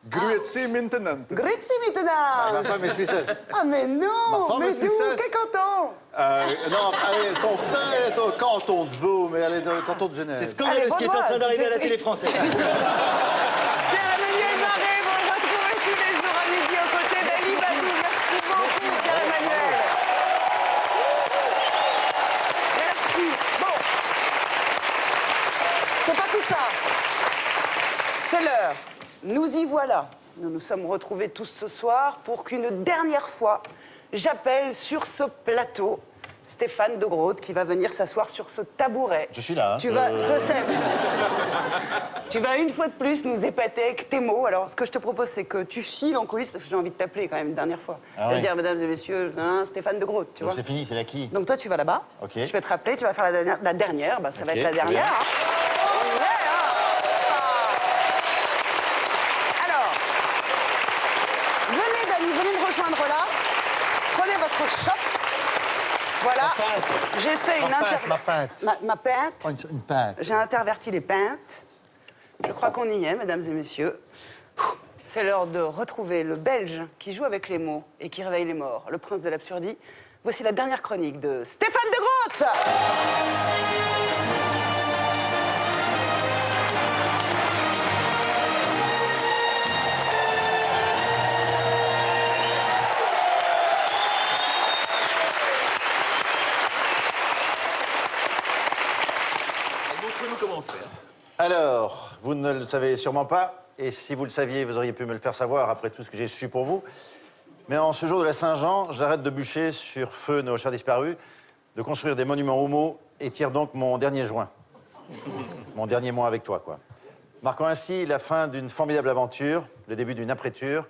Grüezi maintenant. Grüezi maintenant. Ma femme est suissesse. Ah, mais non. Ma femme mais est suissesse. Quel canton? Non, allez, son père est au canton de Vaud, mais elle est dans le canton de Genève. C'est scandaleux ce qui est en train d'arriver à la télé française. Pierre-Emmanuel Maré, vous le retrouvez tous les jours à midi aux côtés d'Ali Badou. Merci beaucoup, Pierre-Emmanuel. Merci. Bon. C'est pas tout ça. C'est l'heure. Nous y voilà. Nous nous sommes retrouvés tous ce soir pour qu'une dernière fois, j'appelle sur ce plateau Stéphane de Groot qui va venir s'asseoir sur ce tabouret. Je suis là. Hein. Je sais. Tu vas une fois de plus nous épater avec tes mots. Alors, ce que je te propose, c'est que tu files en coulisses, parce que j'ai envie de t'appeler quand même une dernière fois. Ah et oui. dire, mesdames et messieurs, hein, Stéphane de Groot, tu Donc vois. c'est fini, c'est l'acquis. Donc toi, tu vas là-bas. Ok. Je vais te rappeler, tu vas faire la dernière. Bah, ça va Ok, être la dernière. bien. Hein. On y est, hein. Alors, venez, Dani, venez me rejoindre là. Prenez votre chope. Voilà. J'ai fait une Ma pinte. Ma pinte. Une pinte. J'ai interverti les pintes. Je crois qu'on y est, mesdames et messieurs. C'est l'heure de retrouver le Belge qui joue avec les mots et qui réveille les morts, le prince de l'absurdie. Voici la dernière chronique de Stéphane de Groot. savez sûrement pas, et si vous le saviez, vous auriez pu me le faire savoir après tout ce que j'ai su pour vous. Mais en ce jour de la Saint-Jean, j'arrête de bûcher sur feu nos chers disparus, de construire des monuments homo, et tire donc mon dernier joint. Mon dernier mois avec toi, quoi. Marquant ainsi la fin d'une formidable aventure, le début d'une apprêture,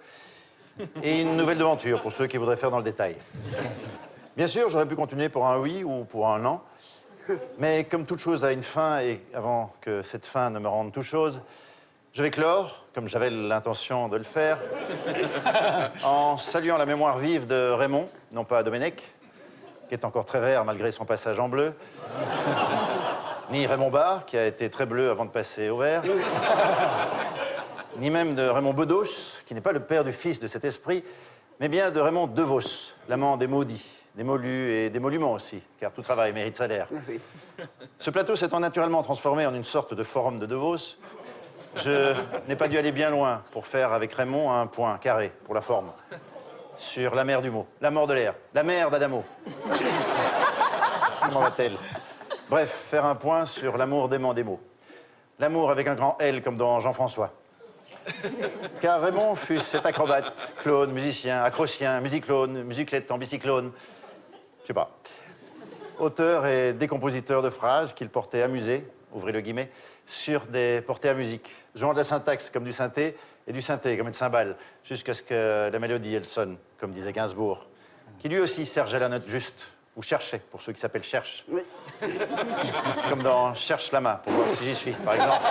et une nouvelle devanture, pour ceux qui voudraient faire dans le détail. Bien sûr, j'aurais pu continuer pour un oui ou pour un non, mais comme toute chose a une fin, et avant que cette fin ne me rende toute chose, je vais clore, comme j'avais l'intention de le faire, en saluant la mémoire vive de Raymond, non pas Domenech, qui est encore très vert malgré son passage en bleu, ni Raymond Barre, qui a été très bleu avant de passer au vert, ni même de Raymond Bedos, qui n'est pas le père du fils de cet esprit, mais bien de Raymond Devos, l'amant des maudits, des mollus et des monuments aussi, car tout travail mérite salaire. Oui. Ce plateau s'étant naturellement transformé en une sorte de forum de Devos, je n'ai pas dû aller bien loin pour faire avec Raymond un point carré, pour la forme, sur la mère du mot, la mort de l'air, la mère d'Adamo. Comment va-t-elle? Bref, faire un point sur l'amour dément des mots. L'amour avec un grand L comme dans Jean-François. Car Raymond fut cet acrobate, clone, musicien, acrocien, musiclone, musiclette en bicyclone, je sais pas. Auteur et décompositeur de phrases qu'il portait amusées, ouvrez le guillemet, sur des portées à musique, jouant de la syntaxe comme du synthé et du synthé comme une cymbale, jusqu'à ce que la mélodie, elle sonne, comme disait Gainsbourg, qui lui aussi sergeait la note juste, ou cherchait, pour ceux qui s'appellent Cherche. Oui. Comme dans Cherche Lama, pour voir si j'y suis, par exemple.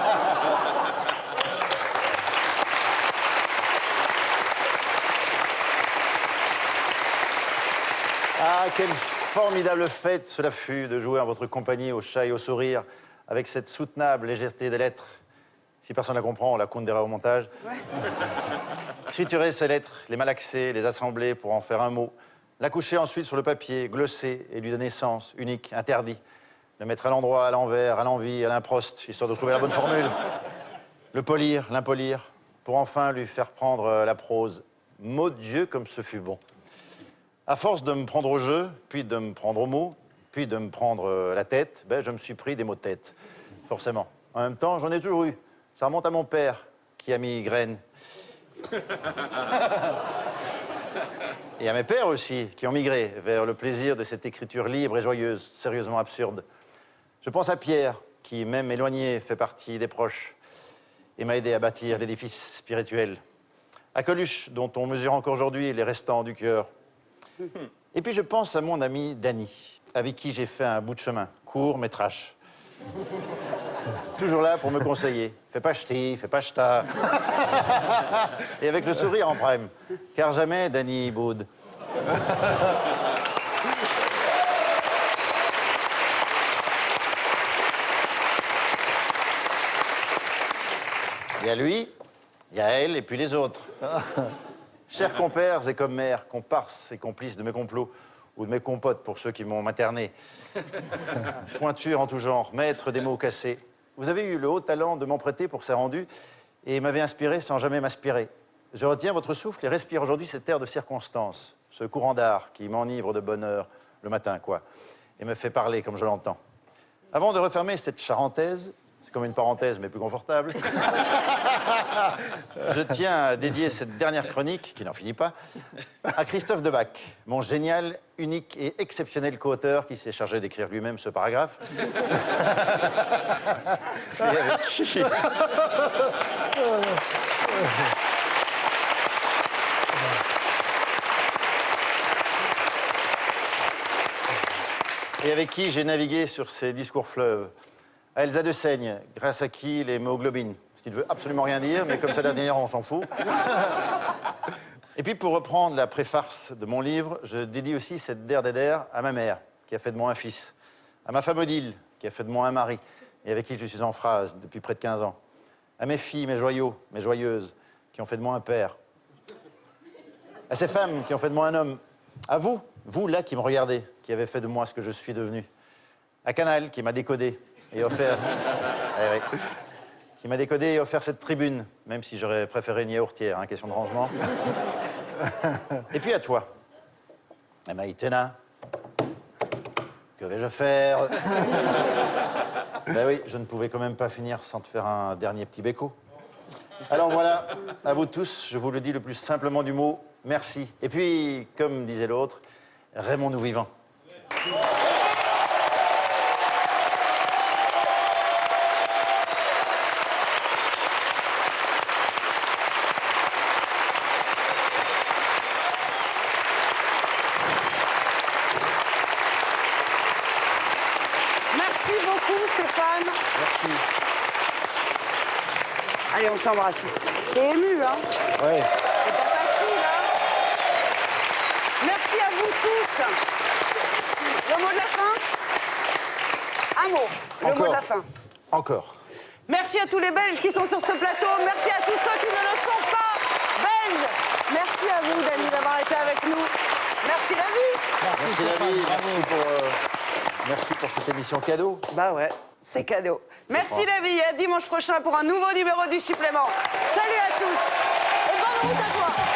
Ah, quelle formidable fête cela fut de jouer en votre compagnie au chat et au sourire, avec cette soutenable légèreté des lettres. Si personne ne la comprend, on la comptera au montage. Ouais. Triturer ces lettres, les malaxer, les assembler pour en faire un mot, la coucher ensuite sur le papier, glosser et lui donner sens, unique, interdit. Le mettre à l'endroit, à l'envers, à l'envie, à l'improste, histoire de trouver la bonne formule. Le polir, l'impolir, pour enfin lui faire prendre la prose. Mot Dieu, comme ce fut bon. À force de me prendre au jeu, puis de me prendre au mot, puis de me prendre la tête, ben, je me suis pris des mots de tête, forcément. En même temps, j'en ai toujours eu. Ça remonte à mon père, qui a mis graine. Et à mes pères aussi, qui ont migré vers le plaisir de cette écriture libre et joyeuse, sérieusement absurde. Je pense à Pierre, qui, même éloigné, fait partie des proches et m'a aidé à bâtir l'édifice spirituel. À Coluche, dont on mesure encore aujourd'hui les restants du cœur. Et puis je pense à mon ami Danny, avec qui j'ai fait un bout de chemin, court mais trash. Toujours là pour me conseiller. Fais pas ch'ti, fais pas ch'ta. Et avec le sourire en prime, car jamais Danny boude. Il y a lui, il y a elle et puis les autres. Chers compères et commères, comparses et complices de mes complots, ou de mes compotes pour ceux qui m'ont materné. Pointure en tout genre, maître des mots cassés. Vous avez eu le haut talent de m'emprêter pour ces rendus et m'avez inspiré sans jamais m'aspirer. Je retiens votre souffle et respire aujourd'hui cet air de circonstance, ce courant d'art qui m'enivre de bonheur le matin, quoi, et me fait parler comme je l'entends. Avant de refermer cette charentaise, c'est comme une parenthèse, mais plus confortable. Je tiens à dédier cette dernière chronique, qui n'en finit pas, à Christophe Debac, mon génial, unique et exceptionnel co-auteur qui s'est chargé d'écrire lui-même ce paragraphe. Et avec qui... Et avec qui j'ai navigué sur ces discours fleuves. À Elsa de Seigne, grâce à qui l'hémoglobine, ce qui ne veut absolument rien dire, mais comme ça l'a dernière, on s'en fout. Et puis pour reprendre la préface de mon livre, je dédie aussi cette der des der à ma mère, qui a fait de moi un fils, à ma femme Odile, qui a fait de moi un mari, et avec qui je suis en phrase depuis près de 15 ans, à mes filles, mes joyaux, mes joyeuses, qui ont fait de moi un père, à ces femmes qui ont fait de moi un homme, à vous, vous là qui me regardez, qui avez fait de moi ce que je suis devenu, à Canal qui m'a décodé et offert... qui m'a décodé et offert cette tribune, même si j'aurais préféré une yaourtière, hein, question de rangement. Et puis à toi, à Maïtena, que vais-je faire? Ben oui, je ne pouvais quand même pas finir sans te faire un dernier petit béco. Alors voilà, à vous tous, je vous le dis le plus simplement du mot, merci. Et puis, comme disait l'autre, Raymond-nous vivants. Merci beaucoup, Stéphane. Merci. Allez, on s'embrasse. T'es ému, hein? Ouais. C'est pas facile, hein? Merci à vous tous. Le mot de la fin? Un mot. Le mot de la fin. Encore. Merci à tous les Belges qui sont sur ce plateau. Merci à tous ceux qui ne le sont pas belges. Merci à vous, Dany, d'avoir été avec nous. Merci, David. Merci, David. Merci pour cette émission cadeau. Bah ouais, c'est cadeau. Merci, David. À dimanche prochain pour un nouveau numéro du Supplément. Salut à tous et bonne route à toi.